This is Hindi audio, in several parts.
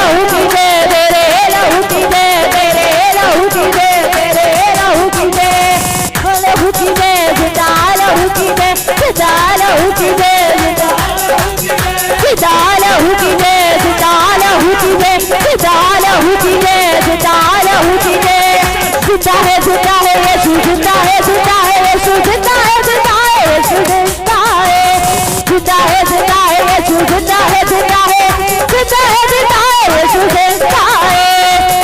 लहू की जय, तेरे लहू की जय, तेरे लहू की जय, तेरे लहू की जय, लहू की जय, जिंदा लहू की जय, जिंदा लहू की जय, जिंदा लहू की जय, जिंदा लहू की जय, जिंदा लहू की जय, जिंदा लहू की जय, जिंदा है यीशु, जिंदा है यीशु, जिंदा है यीशु, जिंदा है जिंदा है यीशु, जिंदा है जिंदा है जिंदा है जिंदा है यीशु, जिंदा है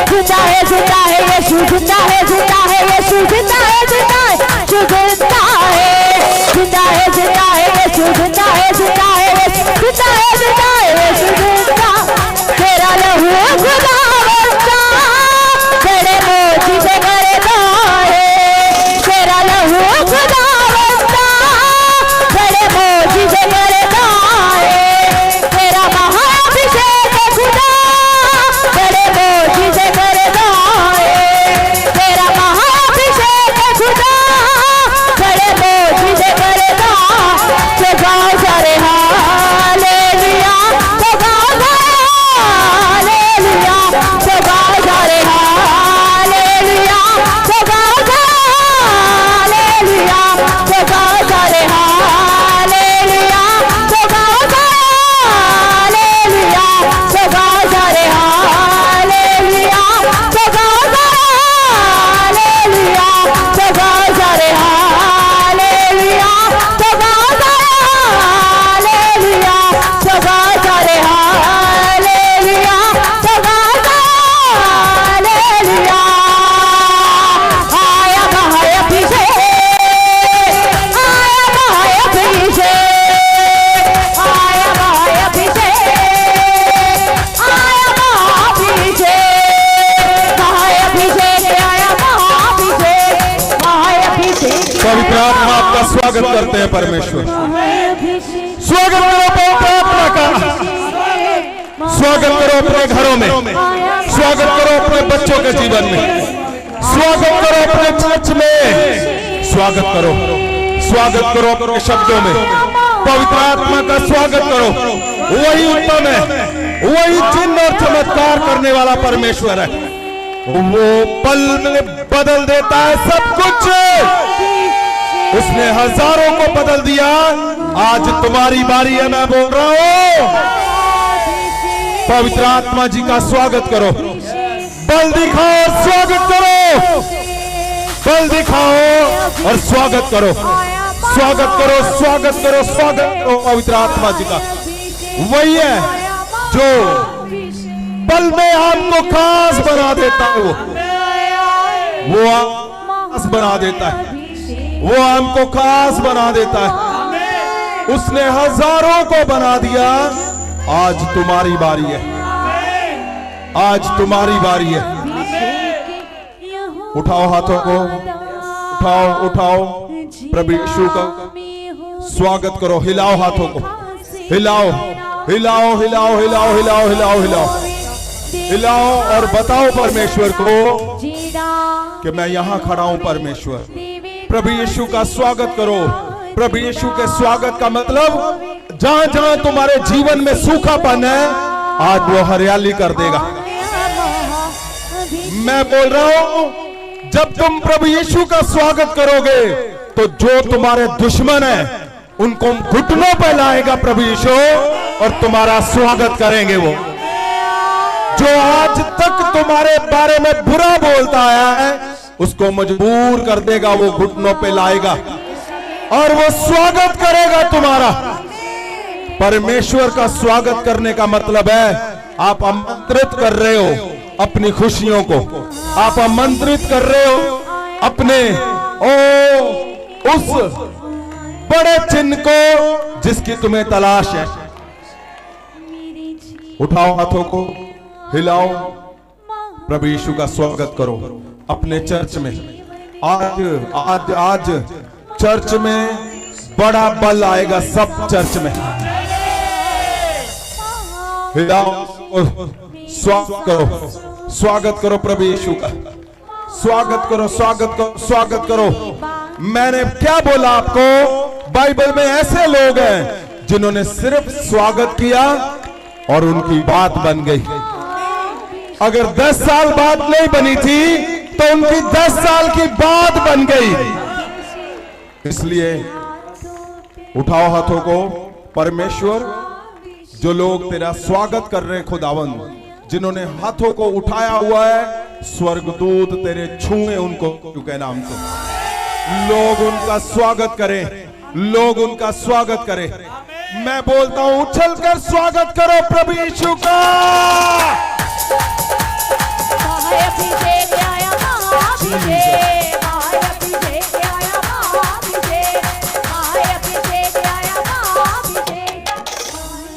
जिंदा है जिंदा है यीशु, जिंदा है जिंदा है यीशु, जिंदा है जिंदा है यीशु, जिंदा है जिंदा है जिंदा है यीशु, जिंदा है जिंदा है यीशु, जिंदा है जिंदा है यीशु, जिंदा तेरा लहू खुदावंदा बड़े मोजीज़े करता है, तेरा लहू खुदावंदा बड़े मोजीज़े करता है, तेरा महाअभिषेक खुदा बड़े मोजीज़े करता है, तेरा महाअभिषेक खुदा बड़े मोजीज़े करता, तो गाओ सारे हालेलुया, तो गाओ हालेलुया, तो गाओ सारे हालेलुया, तो गाओ हालेलुया, तो गाओ सारे हालेलुया, तो गाओ हालेलुया, तो गाओ सारे हालेलुया, तो गाओ हालेलुया, तो गाओ सारे हालेलुया, तो गाओ हालेलुया, तो गाओ सारे हालेलुया, तो गाओ हालेलुया। आया महाअभिषेक, आया महाअभिषेक, आया महाअभिषेक, आया महाअभिषेक, महाअभिषेक, आया महाअभिषेक, महाअभिषेक, पवित्र आत्मा आपका स्वागत करते हैं परमेश्वर। महाअभिषेक, स्वागत करो पवित्र आत्मा का, स्वागत करो अपने घरों में, स्वागत करो अपने बच्चों के जीवन में, स्वागत करो अपने चर्च में, स्वागत करो अपने शब्दों में, पवित्र आत्मा का स्वागत करो। वही उत्तम है, वही चिन्ह और चमत्कार करने वाला परमेश्वर है। वो पल में बदल देता है सब कुछ। उसने हजारों को बदल दिया, आज तुम्हारी बारी है। मैं बोल रहा हूं, पवित्र आत्मा जी का स्वागत करो, बल दिखाओ और स्वागत करो, बल दिखाओ और स्वागत करो, स्वागत करो, स्वागत करो, स्वागत करो पवित्र आत्मा जी का। वही है जो पल में आपको खास बना देता है, वो खास बना देता है, वो हमको खास बना देता है। उसने हजारों को बना दिया, आज तुम्हारी बारी है, आज तुम्हारी बारी है। उठाओ हाथों को, उठाओ उठाओ, प्रभु यीशु का स्वागत करो। हिलाओ हाथों को, हिलाओ हिलाओ हिलाओ हिलाओ हिलाओ हिलाओ हिलाओ हिलाओ और बताओ परमेश्वर को कि मैं यहां खड़ा हूं। परमेश्वर, प्रभु यीशु का स्वागत करो। प्रभु यीशु के स्वागत का मतलब जहां जहां तुम्हारे जीवन में सूखापन है, आज वो हरियाली कर देगा। मैं बोल रहा हूं, जब तुम प्रभु यीशु का स्वागत करोगे तो जो तुम्हारे दुश्मन है उनको घुटनों पर लाएगा प्रभु यीशु, और तुम्हारा स्वागत करेंगे। वो जो आज तक तुम्हारे बारे में बुरा बोलता है, उसको मजबूर कर देगा, वो घुटनों पे लाएगा और वो स्वागत करेगा तुम्हारा। परमेश्वर का स्वागत करने का मतलब है आप आमंत्रित कर रहे हो अपनी खुशियों को, आप आमंत्रित कर रहे हो अपने उस बड़े चिन्ह को जिसकी तुम्हें तलाश है। उठाओ हाथों को, हिलाओ, प्रभु यीशु का स्वागत करो अपने चर्च में। आज आज आज चर्च में बड़ा बल आएगा, सब चर्च में। हिलाओ और स्वागत करो, स्वागत करो प्रभु यीशु का, स्वागत करो, स्वागत करो, स्वागत करो। मैंने क्या बोला आपको? बाइबल में ऐसे लोग हैं जिन्होंने सिर्फ स्वागत किया और उनकी बात बन गई। अगर 10 साल बाद नहीं बनी थी तो उनकी 10 साल की बात बन गई। इसलिए उठाओ हाथों को। परमेश्वर, जो लोग तेरा स्वागत कर रहे हैं खुदावंद, जिन्होंने हाथों को उठाया हुआ है, स्वर्गदूत तेरे छुए उनको क्योंकि नाम से लोग उनका स्वागत करें, लोग उनका स्वागत करें। मैं बोलता हूं उछलकर स्वागत करो प्रभु यीशु का।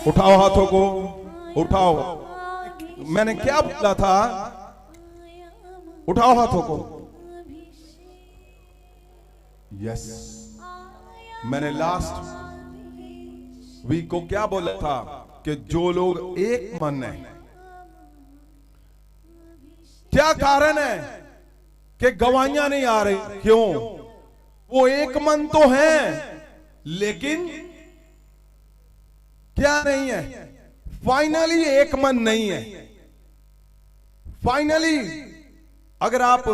उठाओ हाथों को, उठाओ। मैंने क्या बोला था? उठाओ हाथों को। यस, मैंने लास्ट वीक को क्या बोला था कि जो लोग एक मन है, क्या कारण है कि गवाहियां नहीं आ रही? क्यों? वो एक मन तो है लेकिन क्या नहीं है? फाइनली एक मन नहीं है। फाइनली अगर आप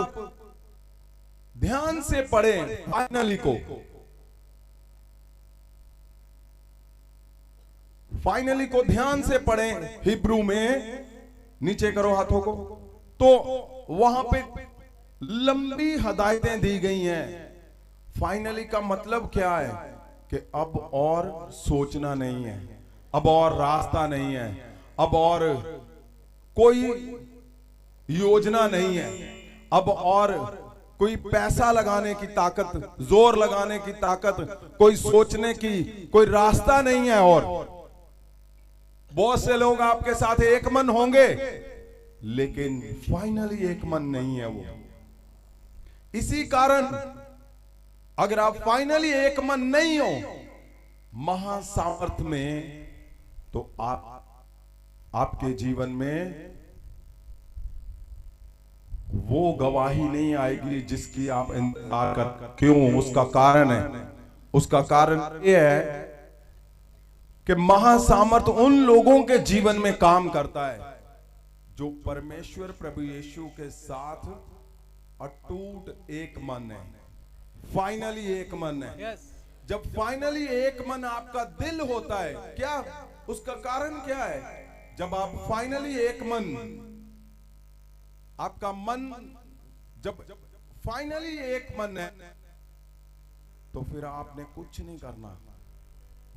ध्यान से पढ़ें फाइनली को, फाइनली को ध्यान से पढ़ें हिब्रू में, नीचे करो हाथों को, तो वहां पे लंबी हदायतें दी गई हैं। फाइनली का मतलब क्या है कि अब और सोचना नहीं है, अब और रास्ता नहीं है, अब और कोई योजना नहीं है, अब और कोई पैसा लगाने की ताकत, जोर लगाने की ताकत, कोई सोचने की कोई रास्ता नहीं है। और बहुत से लोग आपके साथ एक मन होंगे लेकिन फाइनली एक मन नहीं है वो। इसी कारण अगर आप फाइनली एक मन नहीं हो महासामर्थ में, तो आपके जीवन में वो गवाही नहीं आएगी जिसकी आप इंतजार कर। क्यों? उसका कारण है, उसका कारण यह है कि महासामर्थ उन लोगों के जीवन में काम करता है जो परमेश्वर प्रभु यीशु के साथ अटूट एक मन है। फाइनली एक मन है। जब फाइनली एक मन आपका दिल होता है, क्या उसका कारण क्या है? जब आप फाइनली एक मन, आपका मन जब फाइनली एक मन है, तो फिर आपने कुछ नहीं करना।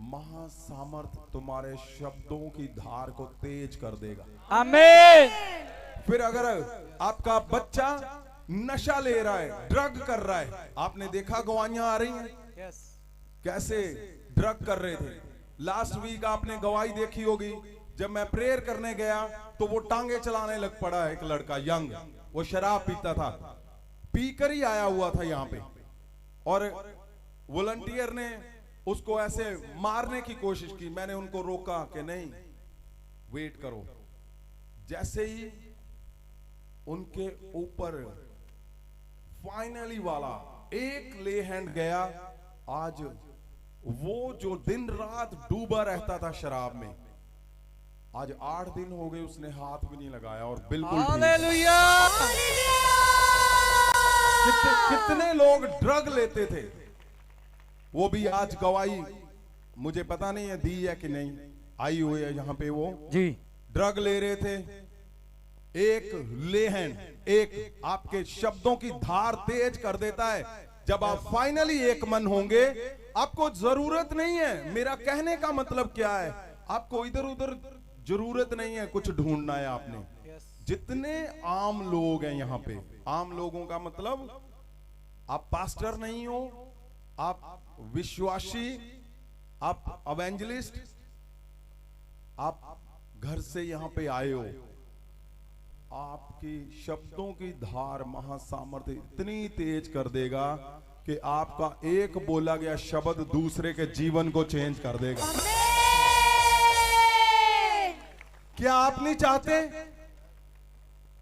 महासामर्थ तुम्हारे शब्दों की धार को तेज कर देगा। आमीन। फिर अगर आपका बच्चा नशा ले रहा है, ड्रग कर रहा है, आपने देखा गवाहियां आ रही हैं कैसे ड्रग कर रहे थे। लास्ट वीक आपने गवाही देखी होगी, जब मैं प्रेयर करने गया तो वो टांगे चलाने लग पड़ा है। एक लड़का यंग, वो शराब पीता था, पीकर ही आया हुआ था यहाँ पे, और वॉलंटियर ने उसको ऐसे मारने की कोशिश की। मैंने उनको रोका कि नहीं, वेट करो। जैसे ही उनके ऊपर फाइनली वाला एक ले हैंड गया, आज वो जो दिन रात डूबा रहता था शराब में, आज 8 दिन हो गए उसने हाथ भी नहीं लगाया और बिल्कुल हालेलुया। कितने लोग ड्रग लेते थे, वो भी आज गवाही मुझे पता नहीं है दी है कि नहीं, आई हुई है यहाँ पे। वो जी ड्रग ले रहे थे, एक ले हैंड, एक आपके शब्दों की धार तेज कर देता है। जब आप फाइनली एक मन होंगे, आपको जरूरत नहीं है, मेरा कहने का मतलब क्या है, आपको इधर उधर जरूरत नहीं है कुछ ढूंढना है आपने। जितने आम लोग हैं यहाँ पे, आम लोगों का मतलब आप पास्टर नहीं हो, आप विश्वासी, आप एवेंजलिस्ट, आप घर से यहाँ पे आए हो, आपकी शब्दों की धार महासामर्थ्य इतनी तेज कर देगा कि आपका एक बोला गया शब्द दूसरे के जीवन को चेंज कर देगा। क्या आप नहीं चाहते?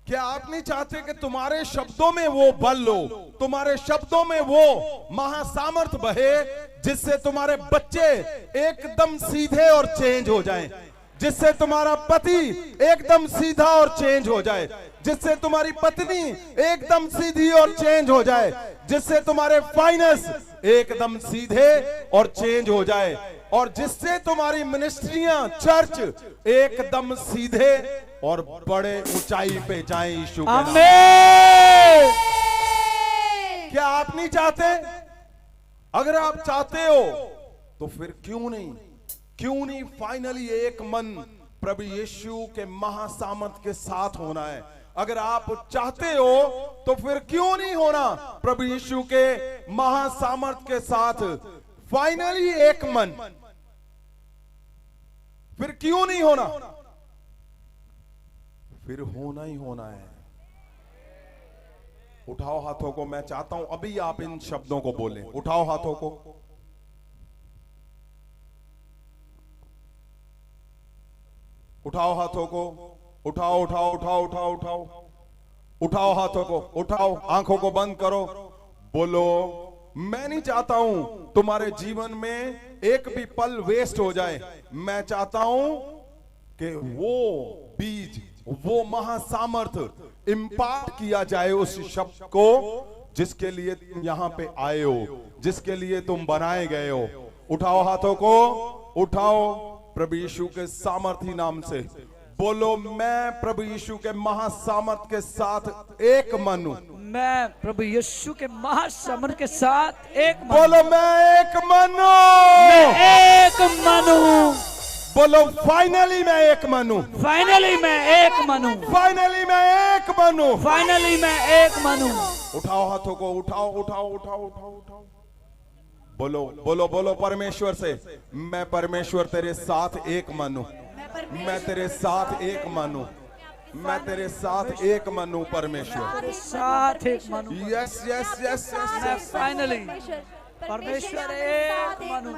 क्या आप नहीं चाहते कि तुम्हारे शब्दों में वो बल हो, तुम्हारे शब्दों में वो महासामर्थ बहे, जिससे तुम्हारे बच्चे एकदम सीधे और चेंज हो जाएं, जिससे तुम्हारा पति एकदम सीधा और चेंज हो जाए, जिससे तुम्हारी पत्नी एकदम सीधी और चेंज हो जाए, जिससे तुम्हारे फाइनेंस एकदम सीधे और चेंज हो जाए, और जिससे तुम्हारी मिनिस्ट्रियां चर्च एकदम सीधे और बड़े ऊंचाई पे जाएं यीशु के नाम। क्या आप नहीं चाहते? अगर आप चाहते हो तो फिर क्यों नहीं फाइनली एक मन प्रभु यीशु के महासामर्थ के साथ होना है। अगर आप चाहते हो तो फिर क्यों नहीं होना प्रभु यीशु के महासामर्थ के साथ फाइनली एक मन? फिर क्यों नहीं होना? फिर होना ही होना है। उठाओ हाथों को, मैं चाहता हूं अभी आप इन शब्दों को बोलें। उठाओ हाथों को, उठाओ हाथों को, उठाओ उठाओ उठाओ उठाओ उठाओ उठाओ हाथों को, उठाओ, आंखों को बंद करो, बोलो मैं नहीं चाहता हूं तुम्हारे जीवन में एक भी पल वेस्ट हो जाए। मैं चाहता हूं कि वो बीज, वो महासामर्थ इम्पार्ट किया जाए उस शब्द को जिसके लिए तुम यहां पे आए हो, जिसके लिए तुम बनाए गए हो। उठाओ हाथों को, उठाओ, प्रभु यीशु के सामर्थी नाम से बोलो, मैं प्रभु यीशु के महासामर्थ के साथ एक मन हूं। मैं प्रभु यीशु के महासामर्थ के साथ एक मन। बोलो मैं एक मन मैं एक मन हूं। बोलो फाइनली मैं एक मन हूं। फाइनली मैं एक मन हूं। फाइनली मैं एक मन हूं। फाइनली मैं एक मन हूं। उठाओ हाथों को, उठाओ उठाओ उठाओ उठाओ उठाओ, बोलो बोलो बोलो परमेश्वर से, मैं परमेश्वर तेरे साथ एक मन हूं। मैं तेरे साथ एक मन हूं। मैं तेरे साथ एक मन हूं परमेश्वर। साथ एक मन हूं। यस यस यस मैं यस। फाइनली परमेश्वर एक मन हूं।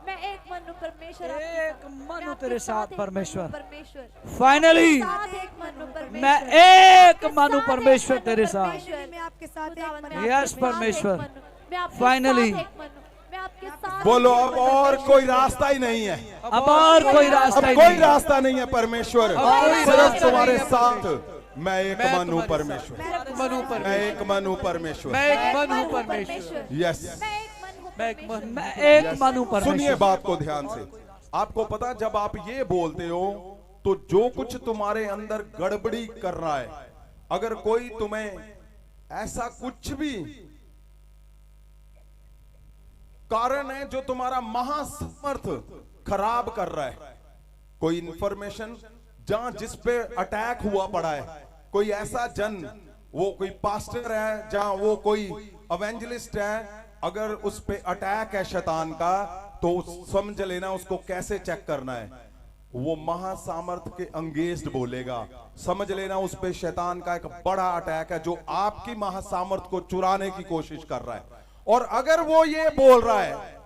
मैं एक मन हूं परमेश्वर। एक मन हूं तेरे साथ परमेश्वर। परमेश्वर फाइनली एक मन हूं परमेश्वर। मैं एक मन हूं परमेश्वर तेरे साथ। मैं आपके साथ एक मन हूं। यस परमेश्वर। मैं आपके फाइनली साथ एक मन हूं। मैं आपके साथ बोलो अब और कोई रास्ता ही नहीं है। अब और कोई रास्ता अब ही कोई नहीं। रास्ता नहीं है परमेश्वर, कोई सिर्फ रास्ता तुम्हारे नहीं है साथ मैं एक मन हूं परमेश्वर। मैं एक मन हूं परमेश्वर। मैं एक मन हूं परमेश्वर। यस, मैं एक मन हूं परमेश्वर। सुनिए बात को ध्यान से। आपको पता, जब आप ये बोलते हो तो जो कुछ तुम्हारे अंदर गड़बड़ी कर रहा है, अगर कोई तुम्हें ऐसा कुछ भी कारण है जो तुम्हारा महासामर्थ खराब कर रहा है, कोई इंफॉर्मेशन जहां जिस पे अटैक हुआ पड़ा है, कोई ऐसा जन, वो कोई पास्टर है, जहां वो कोई एवेंजलिस्ट है, अगर उस पे अटैक है शैतान का, तो समझ लेना उसको कैसे चेक करना है। वो महासामर्थ के अंगेंस्ट बोलेगा, समझ लेना उस पे शैतान का एक बड़ा अटैक है जो आपकी महासामर्थ को चुराने की कोशिश कर रहा है। और अगर वो ये बोल रहा है,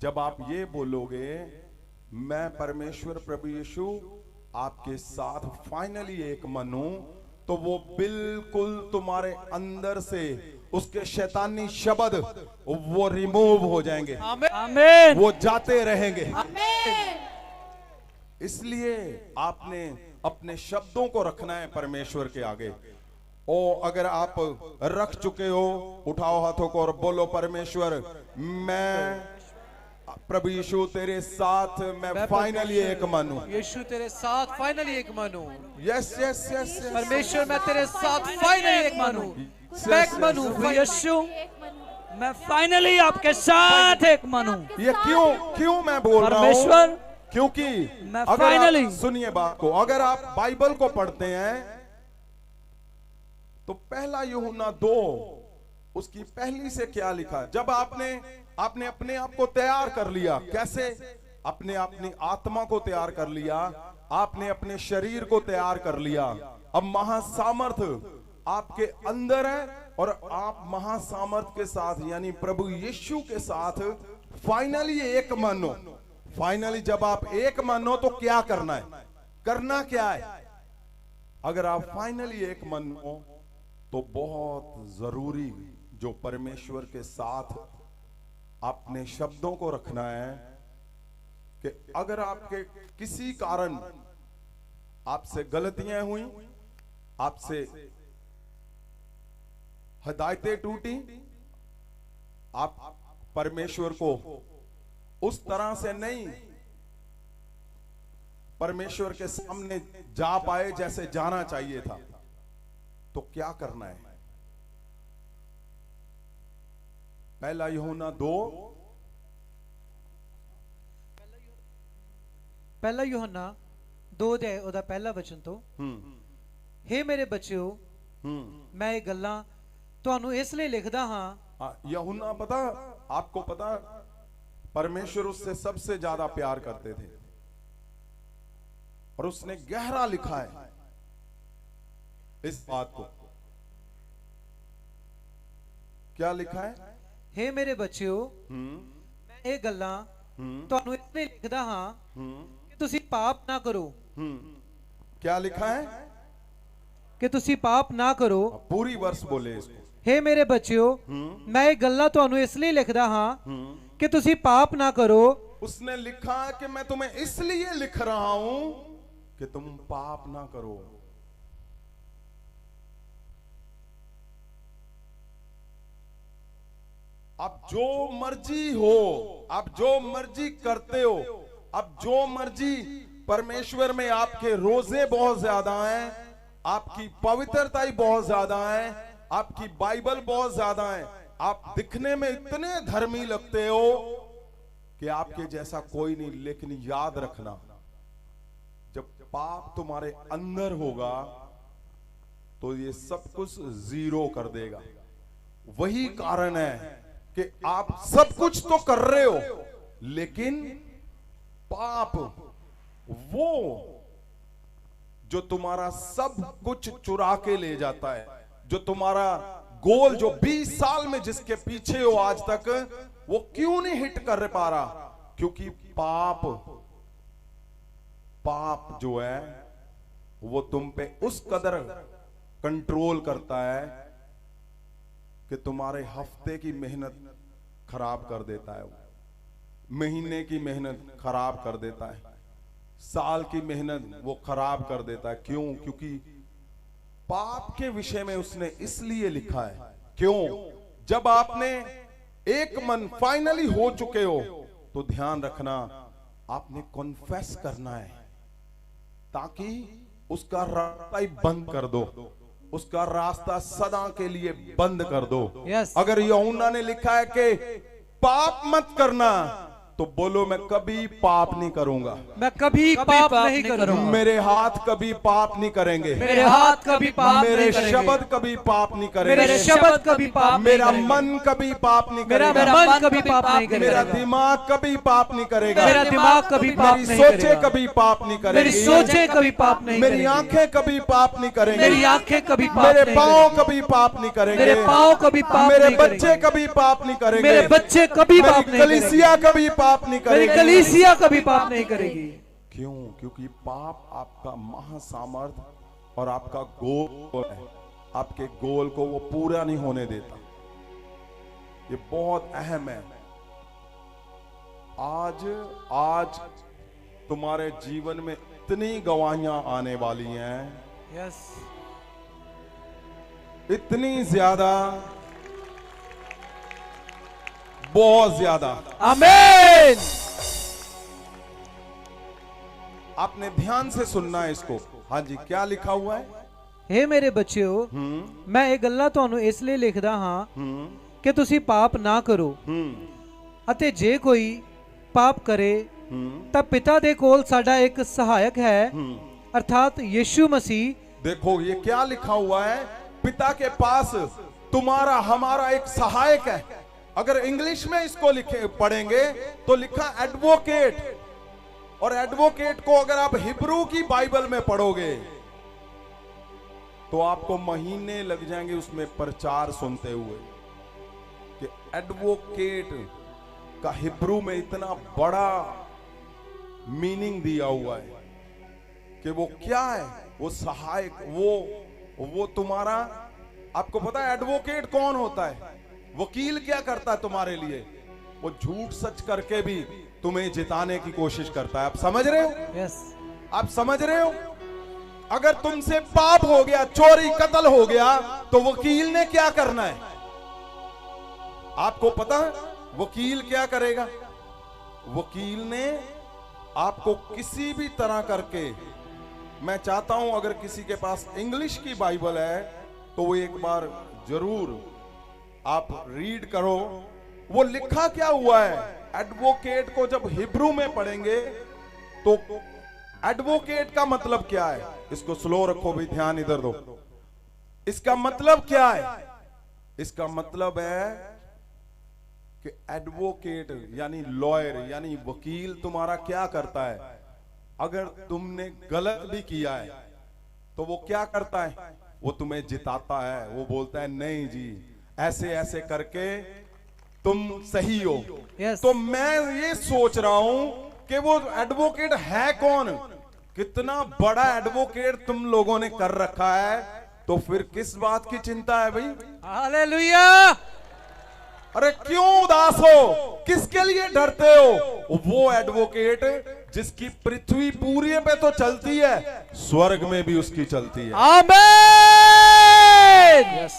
जब आप ये बोलोगे मैं परमेश्वर प्रभु यीशु आपके साथ फाइनली एक मन हूं, तो वो बिल्कुल तुम्हारे अंदर से उसके शैतानी शब्द वो रिमूव हो जाएंगे। आमीन। वो जाते रहेंगे। इसलिए आपने अपने शब्दों को रखना है परमेश्वर के आगे। ओ अगर आप रख चुके हो, उठाओ हाथों को और बोलो, परमेश्वर मैं प्रभु यीशु तेरे साथ मैं फाइनली एक मन हूं। यीशु तेरे साथ फाइनली एक मन हूं। Yes yes yes. परमेश्वर मैं तेरे साथ फाइनली एक मन हूं। मैं एक मन हूं यीशु, मैं फाइनली आपके साथ एक मन हूं। ये क्यों मैं बोल रहा हूं? परमेश्वर, क्योंकि मैं अगर फाइनली, सुनिए बात को, अगर आप बाइबल को पढ़ते हैं तो पहला यूहन्ना 2 उसकी पहली से क्या लिखा? जब आपने अपने आप को तैयार कर लिया, कैसे? अपने अपनी आत्मा को तैयार कर लिया, आपने अपने शरीर को तैयार कर लिया, अब महासामर्थ आपके अंदर है और आप महासामर्थ के साथ यानी प्रभु यीशु के साथ फाइनली एक मन हो। फाइनली जब आप एक मन हो तो क्या करना है? करना क्या है? अगर आप फाइनली एक मन हो तो बहुत जरूरी जो परमेश्वर के साथ अपने शब्दों को रखना है, कि अगर आपके किसी कारण आपसे गलतियां हुई, आपसे हिदायतें टूटी, आप परमेश्वर को उस तरह से नहीं परमेश्वर के सामने जा पाए जैसे जाना चाहिए था, तो क्या करना है? पहला यूहन्ना 2 ਪਹਿਲਾ ਯੋਹੰਨਾ 2 ਦੇ ਉਹਦਾ ਪਹਿਲਾ ਵਚਨ ਤੋਂ, हे ਮੇਰੇ ਬੱਚਿਓ, मैं ये गल्लां ਤੁਹਾਨੂੰ ਇਸ ਲਈ ਲਿਖਦਾ ਹਾਂ। यूहन्ना पता, आपको पता, परमेश्वर उससे सबसे ज्यादा प्यार करते थे और उसने गहरा लिखा है इस बात को। क्या लिखा है? हे ਮੇਰੇ ਬੱਚਿਓ, मैं ਇਹ ਗੱਲਾਂ ਤੁਹਾਨੂੰ ਇਸ ਲਈ ਲਿਖਦਾ ਹਾਂ ਕਿ ਤੁਸੀਂ ਪਾਪ ਨਾ ਕਰੋ। क्या लिखा है? कि ਤੁਸੀਂ ਪਾਪ ਨਾ ਕਰੋ। पूरी वर्ष बोले इसको। हे ਮੇਰੇ ਬੱਚਿਓ, मैं ਇਹ ਗੱਲਾਂ ਤੁਹਾਨੂੰ ਇਸ ਲਈ ਲਿਖਦਾ ਹਾਂ कि ਤੁਸੀਂ ਪਾਪ ਨਾ ਕਰੋ। उसने लिखा कि मैं तुम्हें इसलिए लिख रहा हूं कि तुम पाप ना करो। आप जो मर्जी हो, आप जो मर्जी करते हो, आप जो मर्जी, परमेश्वर में आपके रोजे बहुत ज्यादा हैं, आपकी पवित्रता ही बहुत ज्यादा है, आपकी बाइबल बहुत ज्यादा है, आप दिखने में इतने धर्मी लगते हो कि आपके जैसा कोई नहीं। लेकिन याद रखना, जब पाप तुम्हारे अंदर होगा तो ये सब कुछ जीरो कर देगा। वही कारण है कि आप सब कुछ तो कर रहे हो, लेकिन पाप वो जो तुम्हारा सब कुछ चुरा के ले जाता है, जो तुम्हारा गोल जो 20 साल में जिसके पीछे हो आज तक, वो क्यों नहीं हिट कर पा रहा? क्योंकि पाप जो है वो तुम पे उस कदर कंट्रोल करता है कि तुम्हारे हफ्ते की मेहनत खराब कर देता है, महीने की मेहनत खराब कर देता है, साल की मेहनत वो खराब कर देता है। क्यों? क्योंकि पाप के विषय में उसने इसलिए लिखा है। क्यों? जब आपने एक मन फाइनली हो चुके हो तो ध्यान रखना, आपने कॉन्फेस करना है, ताकि उसका रास्ता ही बंद कर दो, उसका रास्ता सदा के लिए बंद कर दो। Yes. अगर यूहन्ना ने लिखा है कि पाप मत करना, तो बोलो मैं कभी पाप नहीं करूंगा, मैं कभी पाप नहीं करूंगा, मेरे हाथ कभी पाप नहीं करेंगे, मेरे हाथ कभी पाप मेरे नहीं करेंगे, शब्द कभी पाप नहीं करेंगे, मेरे शब्द कभी पाप मेरा नहीं मन कभी पाप नहीं मेरा करेगा, मन कभी पाप नहीं मेरा करेगा, दिमाग कभी पाप नहीं करेगा, मेरा दिमाग कभी पाप मेरी नहीं सोचे करेगा, कभी पाप नहीं मेरी करेगी, सोचे कभी पाप नहीं मेरी करेगी, आंखें कभी पाप नहीं करेंगी, मेरी आंखें कभी पाप मेरे नहीं पाँव करेंगी, कभी पाप नहीं करेंगे, मेरे पाँव कभी पाप मेरे नहीं बच्चे करेंगे, कभी पाप नहीं करेंगे, मेरे बच्चे कभी पाप मेरी नहीं करेंगे, कलीसिया कभी पाप नहीं मेरी करेगी। कलीसिया कभी पाप नहीं करेगी। क्यों? क्योंकि पाप आपका महासामर्थ और आपका गोल है, आपके गोल को वो पूरा नहीं होने देता। ये बहुत अहम है। आज तुम्हारे जीवन में इतनी गवाहियां आने वाली हैं, यस, इतनी ज्यादा, बहुत ज्यादा। आमीन। आपने ध्यान से सुनना है इसको। हाँ जी, क्या लिखा हुआ है? हे ਮੇਰੇ ਬੱਚਿਓ, ਮੈਂ ਇਹ ਗੱਲਾਂ ਤੁਹਾਨੂੰ ਇਸ ਲਈ ਲਿਖਦਾ ਹਾਂ ਕਿ ਤੁਸੀਂ ਪਾਪ ਨਾ ਕਰੋ, ਅਤੇ ਜੇ ਕੋਈ ਪਾਪ ਕਰੇ ਤਾਂ ਪਿਤਾ ਦੇ ਕੋਲ ਸਾਡਾ ਇੱਕ ਸਹਾਇਕ ਹੈ, अर्थात यीशु मसीह। देखो ये क्या लिखा हुआ है, पिता के पास तुम्हारा हमारा एक सहायक है। अगर इंग्लिश में इसको लिखे पढ़ेंगे तो लिखा एडवोकेट, और एडवोकेट को अगर आप हिब्रू की बाइबल में पढ़ोगे तो आपको महीने लग जाएंगे उसमें प्रचार सुनते हुए कि एडवोकेट का हिब्रू में इतना बड़ा मीनिंग दिया हुआ है कि वो क्या है, वो सहायक, वो तुम्हारा, आपको पता है एडवोकेट कौन होता है? वकील क्या करता है तुम्हारे लिए? वो झूठ सच करके भी तुम्हें जिताने की कोशिश करता है। आप समझ रहे हो? यस। आप समझ रहे हो? अगर तुमसे पाप हो गया, चोरी कत्ल हो गया, तो वकील ने क्या करना है? आपको पता है वकील क्या करेगा? वकील ने आपको किसी भी तरह करके, मैं चाहता हूं अगर किसी के पास इंग्लिश की बाइबल है तो वो एक बार जरूर आप रीड करो। वो लिखा क्या हुआ है? एडवोकेट को जब हिब्रू में पढ़ेंगे तो एडवोकेट का मतलब क्या है? इसको स्लो रखो भी, ध्यान इधर दो। इसका मतलब क्या है? इसका मतलब है कि एडवोकेट यानी लॉयर यानी वकील तुम्हारा क्या करता है? अगर तुमने गलत भी किया है तो वो क्या करता है? वो तुम्हें जिताता है। वो बोलता है नहीं जी, ऐसे ऐसे करके तुम सही हो। Yes. तो मैं ये सोच रहा हूं कि वो एडवोकेट है कौन? कितना बड़ा एडवोकेट तुम लोगों ने कर रखा है, तो फिर किस बात की चिंता है भाई? हालेलुया। अरे क्यों उदास हो? किसके लिए डरते हो? वो एडवोकेट जिसकी पृथ्वी पूरी पे तो चलती है, स्वर्ग में भी उसकी चलती है। आमीन।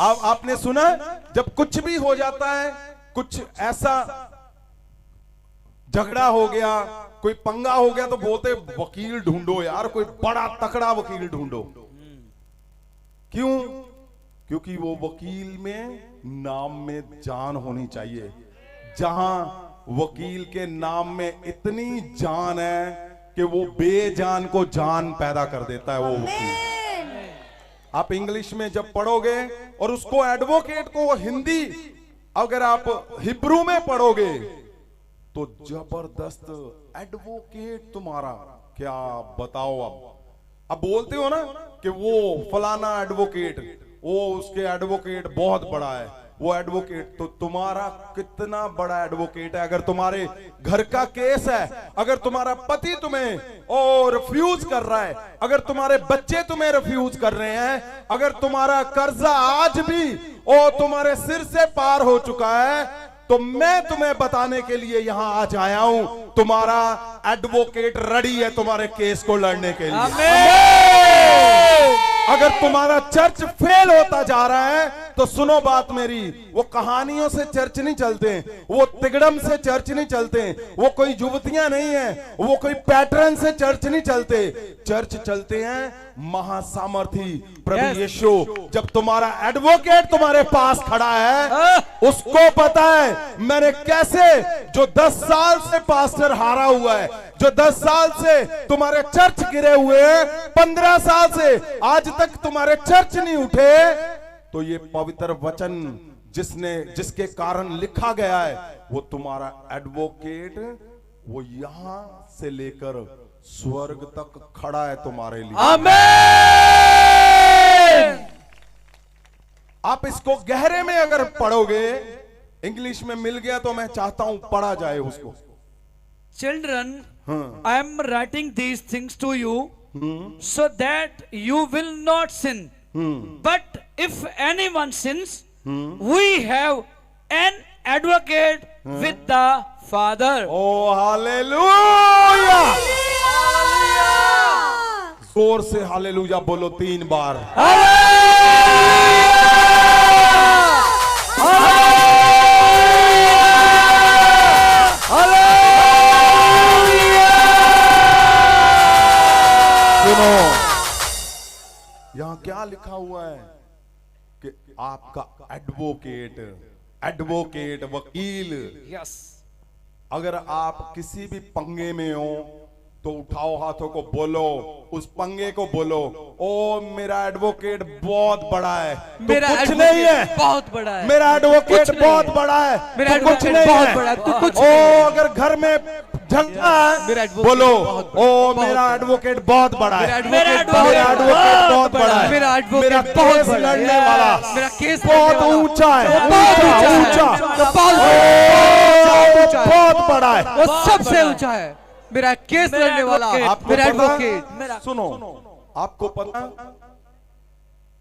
अब आपने सुना जब कुछ भी हो जाता है, कुछ ऐसा झगड़ा हो गया, कोई पंगा हो गया, तो बोलते वकील ढूंढो यार, कोई बड़ा तकड़ा वकील ढूंढो। क्यों? क्योंकि वो वकील में नाम में जान होनी चाहिए। जहां वकील के नाम में इतनी जान है कि वो बेजान को जान पैदा कर देता है वो वकील। आप इंग्लिश में जब पढ़ोगे और उसको एडवोकेट को हिंदी अगर आप हिब्रू में पढ़ोगे तो जबरदस्त एडवोकेट तुम्हारा क्या बताओ। अब बोलते हो ना कि वो फलाना एडवोकेट, वो उसके एडवोकेट बहुत बड़ा है, वो एडवोकेट, तो तुम्हारा कितना बड़ा एडवोकेट है। अगर तुम्हारे घर का केस है, अगर तुम्हारा पति तुम्हें और रिफ्यूज कर रहा है, अगर तुम्हारे बच्चे तुम्हें रिफ्यूज कर रहे हैं, अगर तुम्हारा कर्जा आज भी और तुम्हारे सिर से पार हो चुका है, तो मैं तुम्हें बताने के लिए यहां आज आया हूं, तुम्हारा एडवोकेट रेडी है तुम्हारे केस को लड़ने के लिए। अगर तुम्हारा चर्च फेल होता जा रहा है तो सुनो बात मेरी, वो कहानियों से चर्च नहीं चलते, वो तिगड़म से चर्च नहीं चलते, वो कोई युवतियां नहीं है, वो कोई पैटर्न से चर्च नहीं चलते। चर्च चलते हैं महासामर्थी प्रभु यीशु। जब तुम्हारा एडवोकेट तुम्हारे पास खड़ा है, उसको पता है मैंने कैसे, जो 10 साल से पास्टर हारा हुआ है, जो 10 साल से तुम्हारे चर्च गिरे हुए हैं, 15 साल से आज तक तुम्हारे चर्च नहीं उठे, तो ये पवित्र वचन जिसके कारण लिखा गया है, वो तुम्हारा एडवोकेट, वो यहां से लेकर स्वर्ग तक खड़ा है तुम्हारे लिए। आमीन। आप इसको गहरे में अगर पढ़ोगे, इंग्लिश में मिल गया तो मैं चाहता हूं पढ़ा जाए उसको। Children, I am writing these things to you so that you will not sin. But if anyone sins, we have an advocate with the Father. Oh hallelujah! जोर से हालेलुया बोलो 3 बार। सुनो, यहां क्या लिखा हुआ है कि आपका एडवोकेट वकील, Yes. अगर आप किसी भी पंगे में हो तो उठाओ हाथों को, बोलो उस पंगे को, बोलो ओ मेरा एडवोकेट बहुत बड़ा है, तो मेरा कुछ एडवोकेट नहीं है, बहुत बड़ा है, मेरा एडवोकेट कुछ नहीं बहुत है। बड़ा है, मेरा तो कुछ एडवोकेट नहीं बहुत है। बड़ा है, तो कुछ ओ नहीं है। अगर घर में झगड़ा मेरा है, एडवोकेट बोलो बहुत बड़ा, ओ बहुत मेरा बड़ा। एडवोकेट बहुत बड़ा है, मेरा एडवोकेट बहुत बड़ा है, मेरा एडवोकेट मेरा बहुत केस बड़ा है। लड़ने वाला मेरा केस बहुत लड़ने वाला ऊंचा है, बहुत ऊंचा है। बहुत बड़ा है। वो सबसे ऊंचा है। मेरा केस मेरा लड़ने वाला एडवोकेट। आपको मेरा पता, एडवोकेट। सुनो, आपको पता,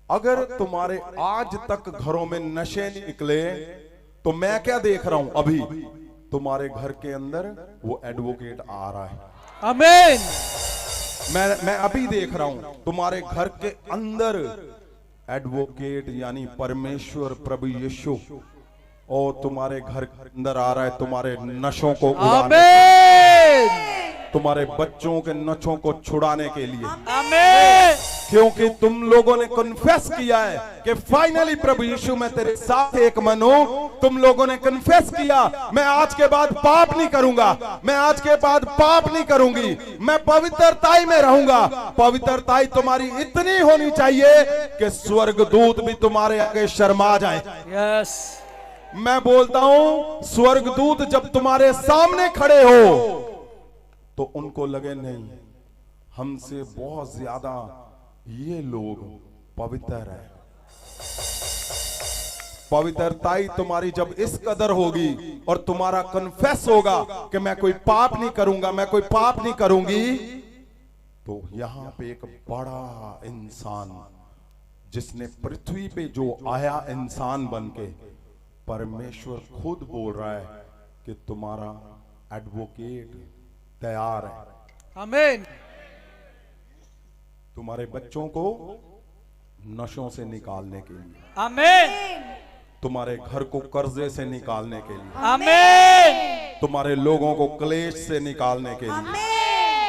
अगर तुम्हारे आज तक घरों में नशे नहीं निकले, तो मैं क्या देख रहा हूं अभी तुम्हारे घर के अंदर वो एडवोकेट आ रहा है। आमीन। मैं अभी देख रहा हूं तुम्हारे घर के अंदर एडवोकेट यानी परमेश्वर प्रभु यीशु और तुम्हारे घर के अंदर आ रहा है तुम्हारे नशों को उड़ाने, आमीन। तुम्हारे बच्चों के नशों को छुड़ाने के लिए। आमीन। क्योंकि तुम लोगों ने कन्फेस किया है कि फाइनली प्रभु यीशु मैं तेरे साथ एक मन हूं। तुम लोगों ने कन्फेस किया मैं आज के बाद पाप नहीं करूंगा, मैं आज के बाद पाप नहीं करूंगी, मैं पवित्रताई में रहूंगा। पवित्रताई तुम्हारी इतनी होनी चाहिए कि स्वर्गदूत भी तुम्हारे आगे शर्मा जाए। यस। मैं बोलता हूं स्वर्गदूत जब तुम्हारे सामने खड़े हो तो उनको लगे नहीं हमसे बहुत ज्यादा ये लोग पवित्र है। पवित्रताई तुम्हारी जब इस कदर होगी और तुम्हारा कन्फेस होगा कि मैं कोई पाप नहीं करूंगा, मैं कोई पाप नहीं करूंगी, तो यहां पे एक बड़ा इंसान जिसने पृथ्वी पे जो आया इंसान बनके, परमेश्वर खुद बोल रहा है कि तुम्हारा एडवोकेट तैयार है। आमीन। तुम्हारे बच्चों को नशों से निकालने के लिए, आमीन। तुम्हारे घर को कर्जे से निकालने के लिए, आमीन। तुम्हारे लोगों को क्लेश से निकालने के लिए,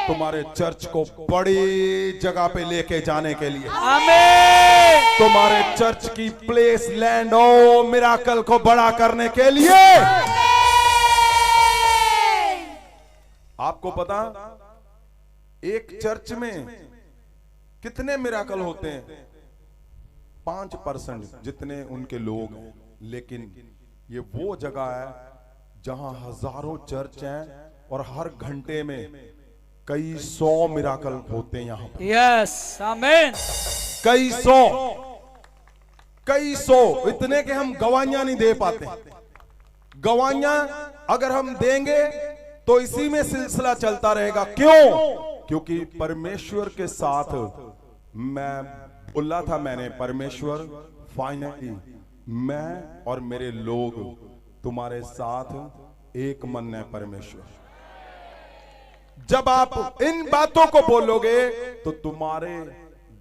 तुम्हारे चर्च को बड़ी जगह पे लेके जाने के लिए, आमीन। तुम्हारे चर्च की प्लेस लैंड ओ मिराकल को बड़ा करने के लिए। आपको पता एक चर्च में कितने मिराकल होते हैं? 5% जितने उनके लोग हैं, लेकिन ये वो जगह है जहां हजारों चर्च हैं और हर घंटे में कई 100 मिराकल होते हैं यहां पर। यस। आमीन। कई सौ इतने के हम गवाहियां नहीं दे पाते। गवाहियां अगर हम देंगे तो इसी में सिलसिला चलता रहेगा। क्यों? क्योंकि परमेश्वर के साथ मैं बोला था, मैंने परमेश्वर फाइनली मैं और मेरे लोग तुम्हारे साथ एक मन है। परमेश्वर जब आप इन बातों को बोलोगे तो तुम्हारे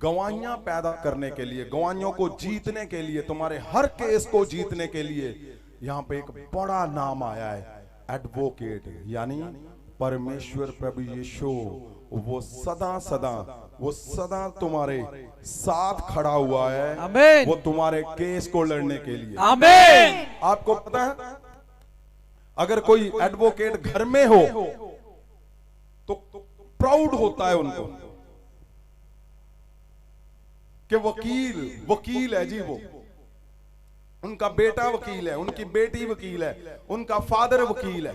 गवाहियां पैदा करने के लिए, गवाहियों को जीतने के लिए, तुम्हारे हर केस को जीतने के लिए यहां पे एक बड़ा नाम आया है, एडवोकेट यानी परमेश्वर प्रभु यीशु। वो सदा तुम्हारे साथ खड़ा हुआ है। आमीन। वो तुम्हारे केस को लड़ने के लिए। आमीन। आपको पता है अगर कोई एडवोकेट घर में हो तो प्राउड होता है उनको कि वकील है जी, वो उनका बेटा वकील है, उनकी बेटी वकील है, उनका फादर वकील है।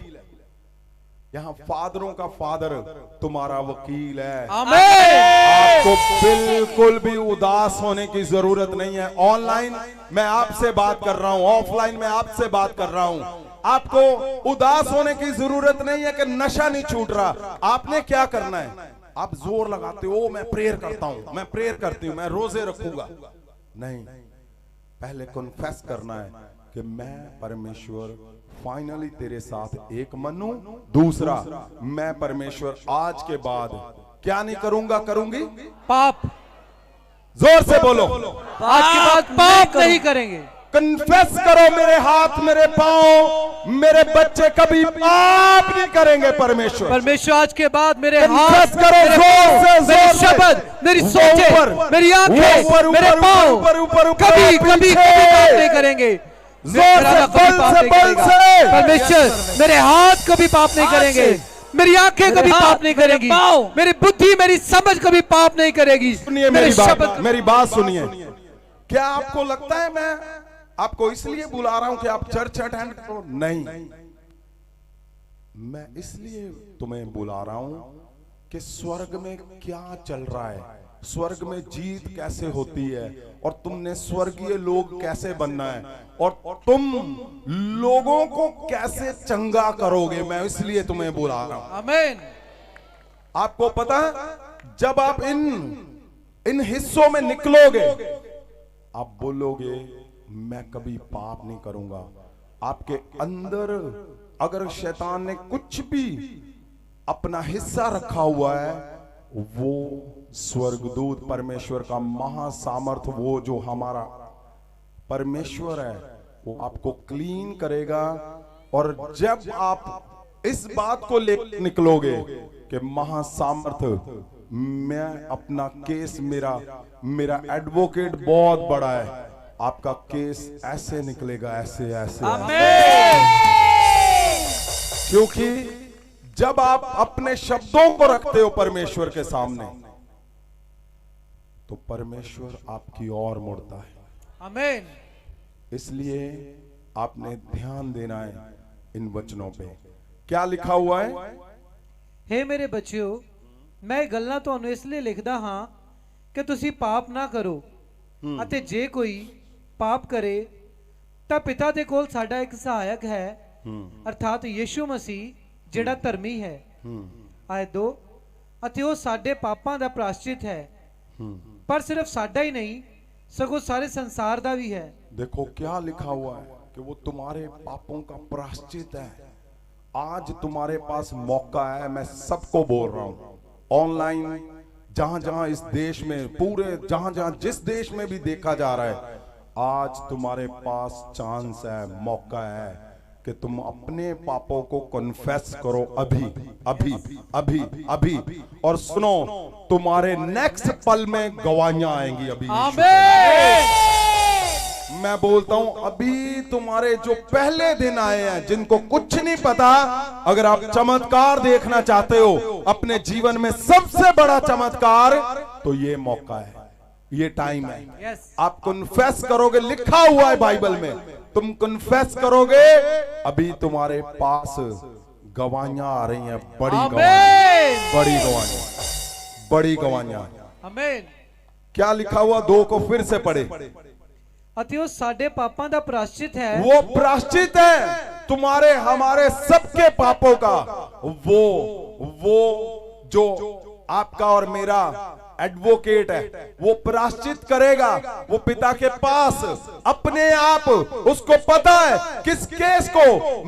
यहां फादरों का फादर तुम्हारा वकील है। आमीन। आपको बिल्कुल भी उदास होने की जरूरत नहीं है। ऑनलाइन मैं आपसे बात कर रहा हूं, ऑफलाइन मैं आपसे बात कर रहा हूं। आपको उदास होने की जरूरत नहीं है कि नशा नहीं छूट रहा। आपने क्या करना है? आप जोर लगाते हो मैं प्रेयर करता हूं, मैं प्रेयर करती हूं, मैं रोजे रखूंगा। नहीं, पहले कन्फेस करना है कि मैं परमेश्वर फाइनली तेरे साथ एक मन हूं। दूसरा, मैं परमेश्वर आज के बाद क्या नहीं करूंगा, करूंगी पाप। जोर से बोलो, आज के बाद पाप नहीं करेंगे। कन्फेस करो, मेरे हाथ, मेरे पांव, मेरे बच्चे कभी पाप नहीं करेंगे। परमेश्वर आज के बाद मेरे हाथ, कन्फेस करो, मेरे जोर से, मेरे जोर से। शब्द, मेरी सोचें, मेरी आंखें, मेरे पांव कभी पाप नहीं करेंगे। जोर से, बल से। परमेश्वर मेरे हाथ कभी पाप नहीं करेंगे, मेरी आंखें कभी पाप नहीं करेगी, मेरी बुद्धि, मेरी समझ कभी पाप नहीं करेगी। सुनिए मेरी बात सुनिए। क्या आपको लगता है मैं आपको इसलिए बुला रहा हूं कि आप चर्च अटेंड करो? नहीं, मैं इसलिए तुम्हें बुला रहा हूं कि स्वर्ग में क्या चल रहा है, स्वर्ग में जीत कैसे होती है, और तुमने स्वर्गीय लोग कैसे बनना है, और तुम लोगों को कैसे चंगा करोगे। मैं इसलिए तुम्हें बुला रहा हूं। आमीन। आपको पता है जब आप इन हिस्सों में निकलोगे, आप बोलोगे मैं कभी पाप नहीं करूंगा। आपके अंदर अगर शैतान ने कुछ भी अपना हिस्सा रखा हुआ है, वो स्वर्गदूत परमेश्वर का महासामर्थ, वो जो हमारा परमेश्वर है, वो आपको क्लीन करेगा। और जब आप इस बात को ले निकलोगे कि महासामर्थ, मैं अपना केस, मेरा एडवोकेट बहुत बड़ा है, आपका केस ऐसे निकलेगा, ऐसे ऐसे, क्योंकि जब आप अपने शब्दों को रखते हो परमेश्वर के सामने, तो परमेश्वर आपकी ओर मुड़ता है। आमीन। इसलिए आपने ध्यान देना है इन वचनों पे। क्या लिखा हुआ है? हे मेरे बच्चों, मैं ਇਹ ਗੱਲਾਂ ਤੁਹਾਨੂੰ ਇਸ ਲਈ ਲਿਖਦਾ ਹਾਂ ਕਿ ਤੁਸੀਂ ਪਾਪ ਨਾ ਕਰੋ, ਅਤੇ ਜੇ ਕੋਈ ਪਾਪ ਕਰੇ ਤਾਂ ਪਿਤਾ ਦੇ ਕੋਲ ਸਾਡਾ ਇੱਕ ਸਹਾਇਕ ਹੈ, ਅਰਥਾਤ ਯਿਸੂ ਮਸੀਹ, ਜਿਹੜਾ ਧਰਮੀ ਹੈ। ਆਇਤ 2, ਅਤੇ ਉਹ ਸਾਡੇ ਪਾਪਾਂ ਦਾ ਪ੍ਰਾਸ਼ਚਿਤ ਹੈ, पर सिर्फ साडा ही नहीं सगों सारे संसार दा भी है। देखो क्या लिखा हुआ है कि वो तुम्हारे पापों का प्रायश्चित है। आज तुम्हारे पास मौका है, मैं सबको बोल रहा हूं, ऑनलाइन जहां जहां इस देश में, पूरे जहां जहां जिस देश में भी देखा जा रहा है, आज तुम्हारे पास चांस है, मौका है कि तुम अपने पापों को कन्फेस करो अभी अभी अभी अभी। और सुनो, तुम्हारे नेक्स्ट पल में गवाहियां आएंगी अभी। मैं बोलता हूं, अभी तुम्हारे जो पहले दिन आए हैं, जिनको कुछ नहीं पता, अगर आप चमत्कार देखना चाहते हो अपने जीवन में, सबसे बड़ा चमत्कार, तो ये मौका है, ये टाइम है। आप कन्फेस करोगे, लिखा हुआ है बाइबल में, तुम कन्फेस करोगे, अभी तुम्हारे पास गवाहियां आ रही हैं, बड़ी गवाहियां, बड़ी गवाहियां, बड़ी गवाहियां। आमीन। क्या लिखा हुआ? 2 को फिर से पढ़े। ਅਤੇ ਉਹ ਸਾਡੇ ਪਾਪਾਂ ਦਾ ਪ੍ਰਾਸ਼ਚਿਤ है। वो प्राश्चित है तुम्हारे हमारे सबके पापों का। वो जो आपका और मेरा एडवोकेट है, वो प्राश्चित करेगा। वो पिता के पास अपने आप, उसको पता है किस केस को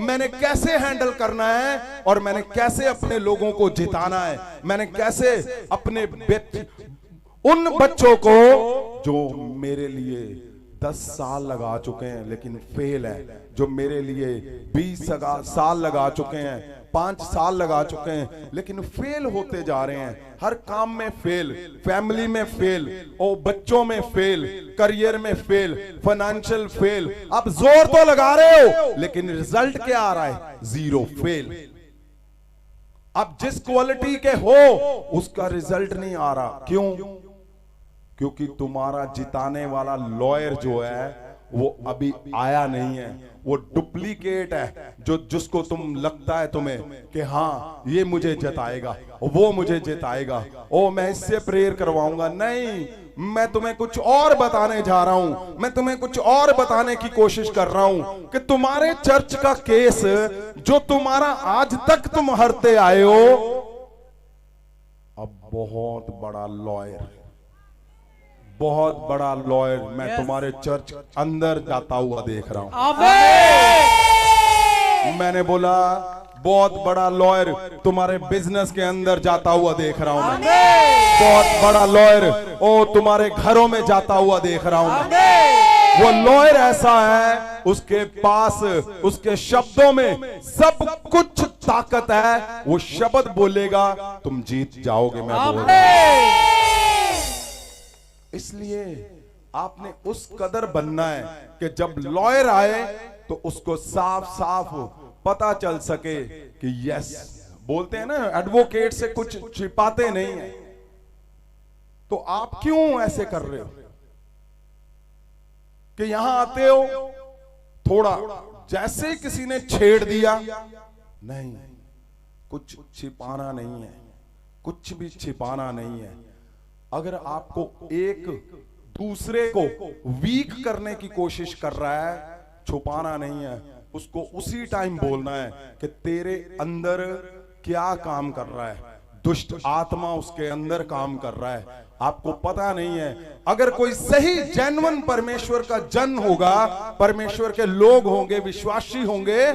मैंने कैसे हैंडल करना है, और मैंने कैसे अपने लोगों को जिताना है, मैंने कैसे अपने उन बच्चों को जो मेरे लिए 10 साल लगा चुके हैं लेकिन फेल है, जो मेरे लिए 20 साल लगा चुके हैं, 5 साल लगा चुके हैं लेकिन फेल होते जा रहे हैं, हर काम में फेल, फैमिली में फेल, और बच्चों में फेल, करियर में फेल, फाइनेंशियल फेल। आप जोर तो लगा रहे हो लेकिन रिजल्ट क्या आ रहा है? 0, फेल। आप जिस क्वालिटी के हो उसका रिजल्ट नहीं आ रहा। क्यों? क्योंकि तुम्हारा जिताने वाला लॉयर जो है वो अभी आया नहीं है, वो डुप्लीकेट है, जिसको तुम लगता है तुम्हें कि हाँ ये मुझे जिताएगा, वो मुझे जिताएगा, ओ मैं इससे प्रेयर करवाऊंगा। नहीं, मैं तुम्हें कुछ और बताने जा रहा हूं, मैं तुम्हें कुछ और बताने की कोशिश कर रहा हूं कि तुम्हारे चर्च का केस जो तुम्हारा आज तक तुम हारते आए हो, अब बहुत बड़ा लॉयर, बहुत बड़ा लॉयर मैं तुम्हारे चर्च अंदर जाता हुआ देख रहा हूं। मैंने बोला बहुत बड़ा लॉयर तुम्हारे बिजनेस के अंदर जाता हुआ देख रहा हूं मैं। बहुत बड़ा लॉयर ओ तुम्हारे घरों में जाता हुआ देख रहा हूं मैं। वो लॉयर ऐसा है, उसके पास उसके शब्दों में सब कुछ ताकत है, वो शब्द बोलेगा तुम जीत जाओगे। मैं बोल रहा हूं, इसलिए आपने उस कदर बनना है कि जब लॉयर आए तो उसको साफ साफ पता चल सके कि यस, बोलते हैं ना एडवोकेट से कुछ छिपाते नहीं है। तो आप क्यों ऐसे कर रहे हो कि यहां आते हो थोड़ा जैसे किसी ने छेड़ दिया? नहीं, कुछ छिपाना नहीं है, कुछ भी छिपाना नहीं है। अगर आपको एक दूसरे को वीक करने की कोशिश कर रहा है, छुपाना नहीं है, उसको उसी टाइम बोलना है कि तेरे अंदर क्या काम कर रहा है, दुष्ट आत्मा उसके अंदर काम कर रहा है, आपको पता नहीं है, अगर कोई सही जेन्युइन परमेश्वर का जन होगा, परमेश्वर के लोग होंगे, विश्वासी होंगे,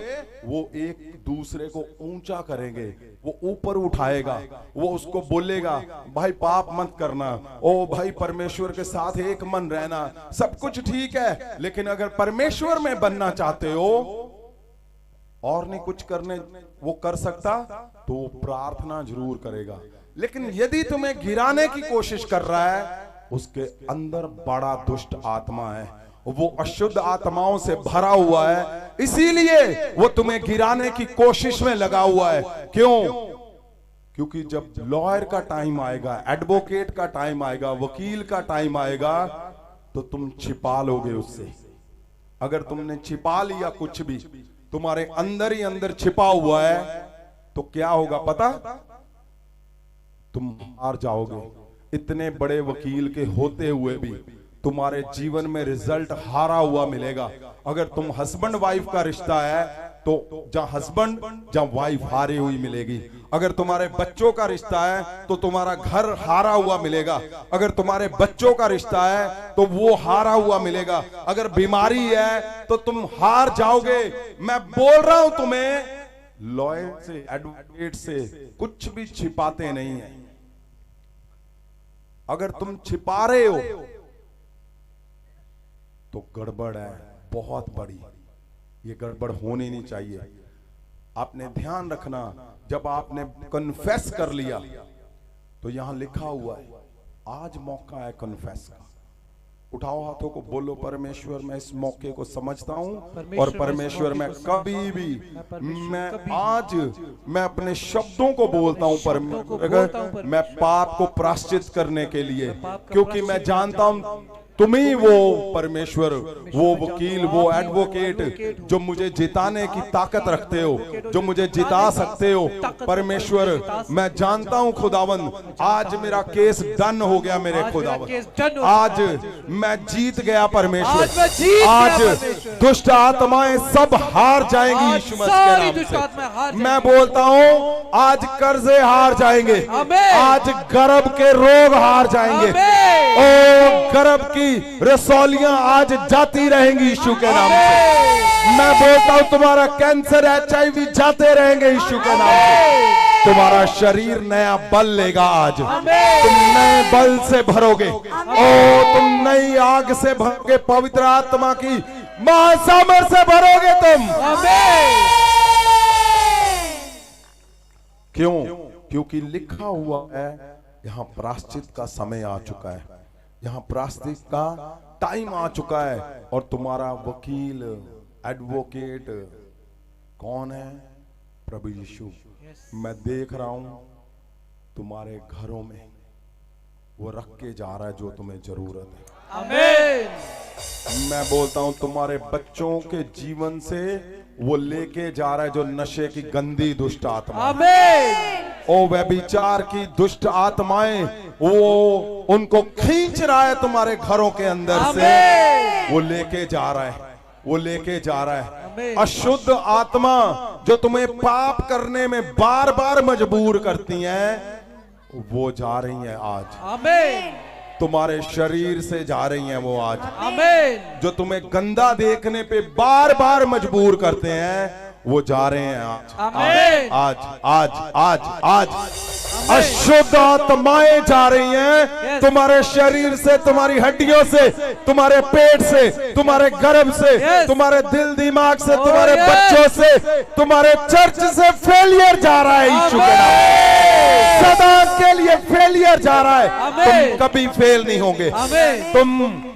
वो एक दूसरे को ऊंचा करेंगे, वो ऊपर उठाएगा, वो उसको बोलेगा भाई पाप मत करना, ओ भाई परमेश्वर के साथ एक मन रहना, सब कुछ ठीक है, लेकिन अगर परमेश्वर में बनना चाहते हो और नहीं कुछ करने वो कर सकता, तो वो प्रार्थना जरूर करेगा। लेकिन यदि तुम्हें गिराने की कोशिश कर रहा है, उसके अंदर बड़ा दुष्ट आत्मा है, वो अशुद्ध आत्माओं से भरा हुआ है, इसीलिए वो तुम्हें गिराने की कोशिश में लगा हुआ है। क्यों? क्योंकि जब लॉयर का टाइम आएगा, एडवोकेट का टाइम आएगा, वकील का टाइम आएगा, तो तुम छिपा लोगे उससे। अगर तुमने छिपा लिया कुछ भी, तुम्हारे अंदर ही अंदर छिपा हुआ है, तो क्या होगा पता? तुम हार जाओगे। इतने बड़े वकील के होते हुए भी तुम्हारे जीवन में रिजल्ट हारा हुआ मिलेगा। अगर तुम हस्बैंड वाइफ का रिश्ता है, तो जहां हस्बैंड जहां वाइफ हारी हुई मिलेगी। अगर तुम्हारे बच्चों का रिश्ता है, तो तुम्हारा घर हारा हुआ मिलेगा। अगर तुम्हारे बच्चों का रिश्ता है, तो वो हारा हुआ मिलेगा। अगर बीमारी है, तो तुम हार जाओगे। मैं बोल रहा हूं तुम्हें, लॉयर से, एडवोकेट से कुछ भी छिपाते नहीं है। अगर तुम छिपा रहे हो तो गड़बड़ है बहुत बड़ी। ये गड़बड़ होनी नहीं चाहिए। आपने ध्यान रखना, जब आपने कन्फेस कर लिया, तो यहां लिखा हुआ है आज मौका है कन्फेस का। उठाओ हाथों को, बोलो परमेश्वर मैं इस मौके को समझता हूं, और परमेश्वर मैं कभी भी, मैं अपने शब्दों को बोलता हूं परमेश्वर, मैं पाप को प्रायश्चित करने के लिए, क्योंकि मैं जानता हूं तुम ही वो परमेश्वर, वो वकील, वो एडवोकेट जो मुझे जिताने की ताकत रखते हो, जो मुझे जिता सकते हो। परमेश्वर मैं जानता हूं खुदावन, आज मेरा केस डन हो गया मेरे खुदावन, आज मैं जीत गया परमेश्वर। आज दुष्ट आत्माएं सब हार जाएंगी यीशु मसीह के नाम से। मैं बोलता हूं आज कर्जे हार जाएंगे, आज गर्भ के रोग हार जाएंगे, ओ गर्भ की रसौलियां आज जाती रहेंगी यीशु के नाम से। मैं बोलता हूं तुम्हारा कैंसर, HIV जाते रहेंगे यीशु के नाम से। तुम्हारा शरीर नया बल लेगा आज, तुम नए बल से भरोगे, ओ तुम नई आग से भरोगे, पवित्र आत्मा की महासामर्थ से भरोगे तुम। क्यों? क्योंकि लिखा हुआ है यहां प्रायश्चित का समय आ चुका है, यहां प्रायश्चित का टाइम आ चुका है। और तुम्हारा वकील, एडवोकेट कौन है? प्रभु यीशु। मैं देख रहा हूं तुम्हारे घरों में वो रख के जा रहा है जो तुम्हें जरूरत है। आमीन। मैं बोलता हूं तुम्हारे बच्चों के जीवन से वो लेके जा रहा है जो नशे की गंदी दुष्ट आत्मा, ओ व्यभिचार की दुष्ट आत्माएं, वो उनको खींच रहा है तुम्हारे घरों के अंदर से, वो लेके जा रहा है, वो लेके जा रहा है। अशुद्ध आत्मा जो तुम्हें पाप करने में बार बार मजबूर करती हैं, वो जा रही हैं आज। आमीन। तुम्हारे शरीर से जा रही हैं वो आज। आमीन। जो तुम्हें गंदा देखने पे बार बार मजबूर करते हैं, वो जा रहे हैं आज। आमीन। आज आज आज आज, आज। अशुद्ध आत्माएं जा रही हैं तुम्हारे शरीर से, तुम्हारी हड्डियों से, तुम्हारे पेट से, तुम्हारे गर्भ से, तुम्हारे दिल दिमाग से, तुम्हारे बच्चों से, तुम्हारे चर्च से फेलियर जा रहा है यीशु के नाम। सदा के लिए फेलियर जा रहा है, तुम कभी फेल नहीं होंगे। तुम,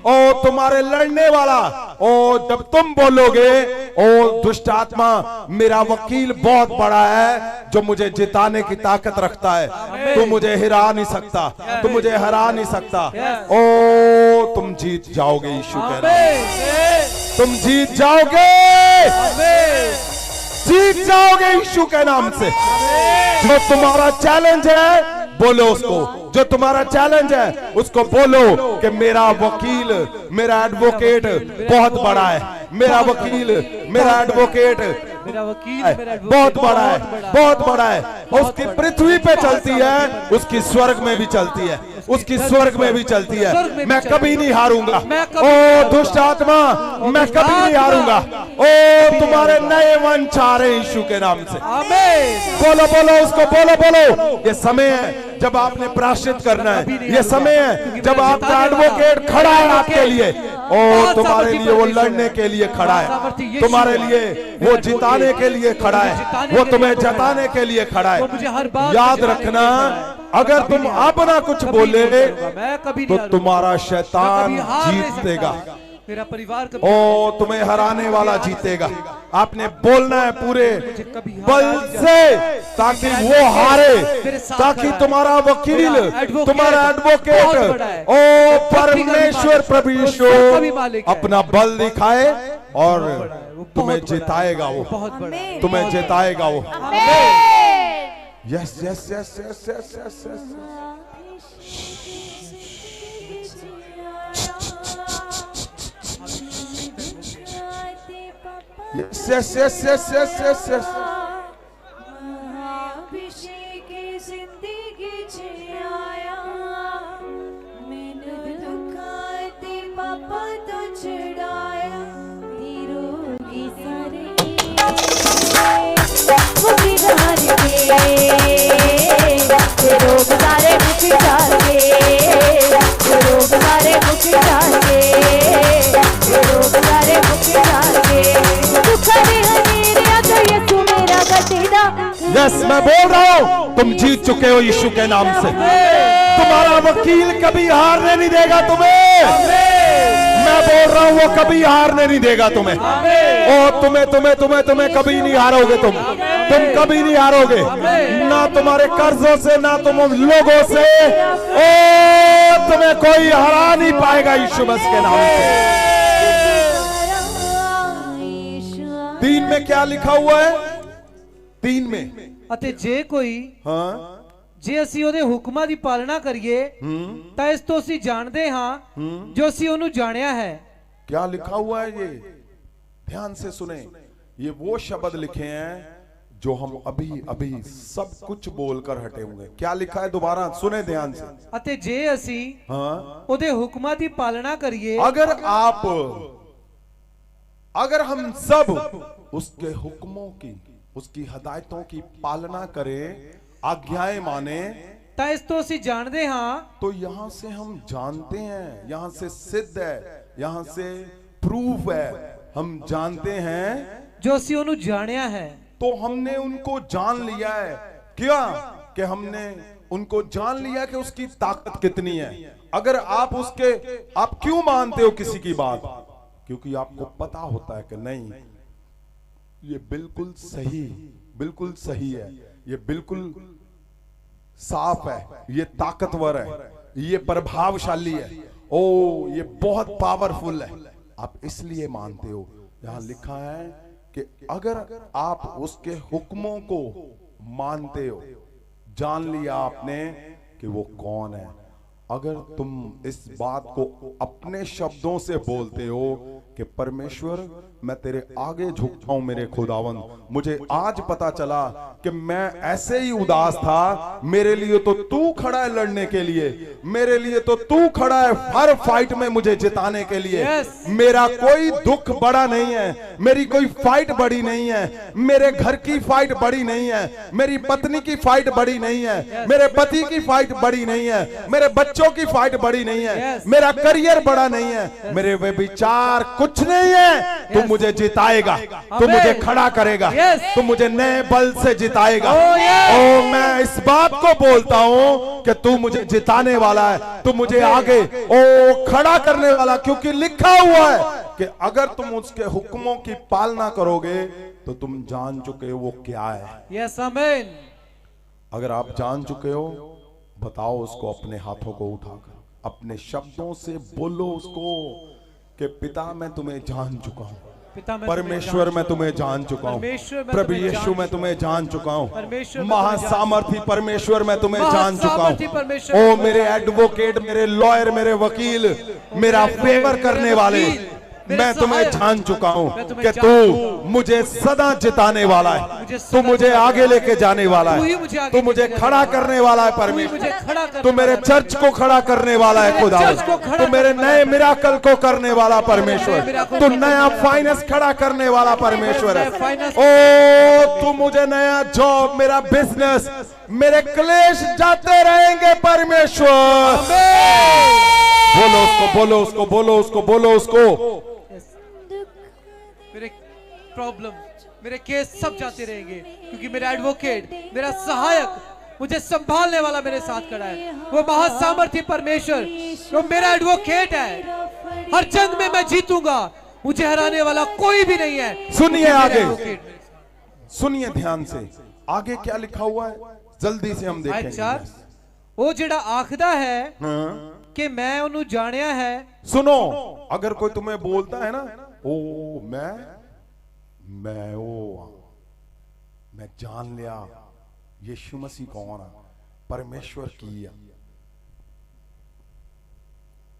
ओ तुम्हारे लड़ने वाला, ओ जब तुम बोलोगे ओ दुष्ट आत्मा मेरा वकील बहुत बड़ा है जो मुझे जिताने की ताकत रखता है, तू मुझे हिरा नहीं सकता, तू मुझे हरा नहीं सकता, ओ तुम जीत जाओगे यीशु के नाम। तुम जीत जाओगे, जीत जाओगे यीशु के नाम से। जो तुम्हारा चैलेंज है बोलो उसको, जो तुम्हारा चैलेंज है उसको बोलो कि मेरा वकील, मेरा एडवोकेट बहुत बड़ा है, मेरा वकील, मेरा एडवोकेट मेरा वकील, है, मेरा एडवोकेट बहुत बड़ा है, बहुत बड़ा है। बहुत उसकी बड़ा। पृथ्वी पे चलती है, बहुत उसकी स्वर्ग में भी चलती है, उसकी स्वर्ग में भी चलती है। स्वर्ग में भी मैं चलती कभी है। नहीं हारूंगा। मैं कभी ओ नहीं दुष्ट आत्मा, मैं दुष्ट कभी नहीं आत्मा, हारूंगा। ओ तुम्हारे नए वंश आ रहे यीशु के नाम से। आमीन। बोलो बोलो उसको, बोलो बोलो। ये समय है जब आपने प्रायश्चित करना है। ये समय है जब आपका एडवोकेट खड़ा है आपके लिए। ओ तुम्हारे लिए वो लड़ने के लिए खड़ा है, तुम्हारे लिए वो जिताने के लिए खड़ा है, वो तुम्हें जताने के लिए खड़ा वो मुझे हर है। बात याद में रखना, जताने अगर तुम अपना कुछ बोले मैं कभी तो नहीं हारूंगा। तुम्हारा मैं शैतान कभी हार नहीं जीतेगा। सकता। मेरा परिवार कभी ओ तुम्हें हराने वाला जीतेगा। आपने बोलना है पूरे कभी हार बल नहीं से, ताकि वो हारे, मेरे साथ ताकि खड़ा है। तुम्हारा वकील, मेरा एडवोकेट तुम्हारा बहुत एडवोकेट, बड़ा है। ओ वो परमेश्वर प्रभु यीशु सबका भी मालिक है। अपना बल दिखाए और बड़ा है, वो तुम्हें बहुत बड़ा है, जिताएगा। वो बहुत बड़ा है। तुम्हें जिताएगा। वो आमीन। Yes yes yes yes yes yes yes. Yes, yes, yes, yes, yes, yes, yes. महाअभिषेक जिंदगी जियाया मैंने दुखाते पापा तो चढ़ाया निरोगी सारे मुझे हार के रोग सारे मुझे डाल के रोग सारे मुझे डाल के रोग सारे मुझे डाल के दुख में हनेरिया तो यीशु मेरा गटीदा। यस, मैं बोल रहा हूँ, तुम जीत चुके हो यीशु के नाम से। तुम्हारा वकील कभी हारने नहीं देगा तुम्हें। मैं बोल रहा हूँ, वो कभी हारने नहीं देगा तुम्हें। ओ तुम्हें कभी नहीं हारोगे। तुम कभी नहीं हारोगे, ना तुम्हारे कर्जों से, ना तुम लोगों से। ओ तुम्हें कोई हरा नहीं पाएगा यीशु मसीह के नाम से। 3 में क्या लिखा हुआ है? 3 में ਅਤੇ ਜੇ ਕੋਈ हाँ ਜੇ ਅਸੀਂ ਉਹਦੇ ਹੁਕਮਾਂ ਦੀ ਪਾਲਣਾ ਕਰੀਏ ਤਾਂ ਇਸ ਤੋਂ ਅਸੀਂ ਜਾਣਦੇ ਹਾਂ ਜੋ ਅਸੀਂ ਉਹਨੂੰ ਜਾਣਿਆ ਹੈ। क्या लिखा हुआ है? ये ध्यान से सुने। ये वो शब्द लिखे हैं जो हम अभी अभी सब कुछ बोलकर हटे होंगे। क्या लिखा है? दोबारा सुने ध्यान से। ਅਤੇ ਜੇ ਅਸੀਂ हाँ, ਉਹਦੇ ਹੁਕਮਾਂ ਦੀ ਪਾਲਣਾ ਕਰੀਏ अगर हम सब उसके हुक्मों की, उसकी हदायतों की पालना करें, आज्ञाएं माने, ਤਾਂ ਇਸ ਤੋਂ ਅਸੀਂ जाणਦੇ ਹਾਂ तो यहां से हम जानते हैं, यहां से सिद्ध है, यहां से प्रूफ है, हम जानते हैं। ਜੋ ਅਸੀਂ ਉਹਨੂੰ ਜਾਣਿਆ ਹੈ। तो हमने उनको जान लिया है। क्या? कि हमने उनको जान लिया कि उसकी ताकत कितनी है। अगर आप क्यों मानते हो किसी की बात? क्योंकि आपको पता होता है कि नहीं, ये बिल्कुल सही है, ये बिल्कुल साफ है, ये ताकतवर है, ये प्रभावशाली है, ओ ये बहुत पावरफुल है। आप इसलिए मानते हो। यहां लिखा है कि अगर आप उसके हुक्मों को मानते हो, जान लिया आपने कि वो कौन है। अगर तुम इस बात को अपने शब्दों से बोलते हो कि परमेश्वर मैं तेरे आगे झुकता हूं मेरे खुदावन, मुझे आज पता चला कि मैं ऐसे ही उदास था, मेरे लिए तो तू खड़ा है लड़ने के लिए, मेरे लिए तो तू खड़ा है हर फाइट में मुझे जिताने के लिए। मेरा कोई दुख बड़ा नहीं है, मेरी कोई फाइट बड़ी नहीं है, मेरे घर की फाइट बड़ी नहीं है, मेरी पत्नी की फाइट बड़ी नहीं है, मेरे पति की फाइट बड़ी नहीं है, मेरे बच्चों की फाइट बड़ी नहीं है, मेरा करियर बड़ा नहीं है, मेरे वे विचार कुछ नहीं है। तू मुझे जिताएगा, तू मुझे खड़ा करेगा, तू मुझे नए बल से जिताएगा। ओ मैं इस बात को बोलता हूं कि तू मुझे जिताने वाला है, तू मुझे आगे ओ खड़ा करने वाला, क्योंकि लिखा हुआ है कि अगर तुम उसके हुक्मों की पालना करोगे तो तुम जान चुके हो वो क्या है। यस आमीन। अगर आप जान चुके हो, बताओ उसको अपने हाथों को उठाकर, अपने शब्दों से बोलो उसको कि पिता मैं तुम्हें जान चुका हूं, परमेश्वर मैं तुम्हें जान चुका हूं, प्रभु यीशु मैं तुम्हें जान चुका हूं, महासामर्थी परमेश्वर मैं तुम्हें जान चुका हूं। ओ मेरे एडवोकेट, मेरे लॉयर, मेरे वकील, मेरा फेवर करने वाले, मेरे मैं तुम्हें सहायक, जान चुका हूं मैं तुम्हें कि जान चुका तू मुझे सदा जिताने वाला है, मुझे तू सदा मुझे जिताने आगे वाला लेके है। जाने वाला तू ही है, मुझे आगे तू मुझे लेके खड़ा जाने करने वाला है तू ही परमेश्वर, मुझे खड़ा करने तू मेरे वाला है। चर्च को खड़ा करने वाला है मेरे खुदा, चर्च को खड़ा तू मेरे करने वाला नए है। मिराकल को करने वाला मेरे परमेश्वर, मिराकल तू को नया करने वाला फाइनेंस खड़ा करने वाला परमेश्वर है। मैं फाइनेंस- ओ तू मुझे नया जॉब, मेरा बिजनेस, मेरे क्लेश जाते रहेंगे परमेश्वर। बोलो उसको, बोलो उसको, बोलो उसको, बोलो उसको। मेरे प्रॉब्लम, मेरे केस सब जाते रहेंगे, क्योंकि मेरा एडवोकेट, मेरा सहायक, मुझे संभालने वाला मेरे साथ खड़ा है। वो महासामर्थ्य परमेश्वर, वो मेरा एडवोकेट है। हर जंग में मैं जीतूंगा, मुझे हराने वाला कोई भी नहीं है। सुनिए मेरा आगे, एडवोकेट मेरे साथ। सुनिए ध्यान से, आगे क्या लिखा हुआ है जल्दी से हम आयत देखेंगे। 4, वो जेड़ा आखदा है हाँ? कि मैं उन्हें जानिया है। सुनो, अगर कोई तुम्हें बोलता है ना, ओ मैं जान लिया यीशु मसीह कौन है, परमेश्वर की है,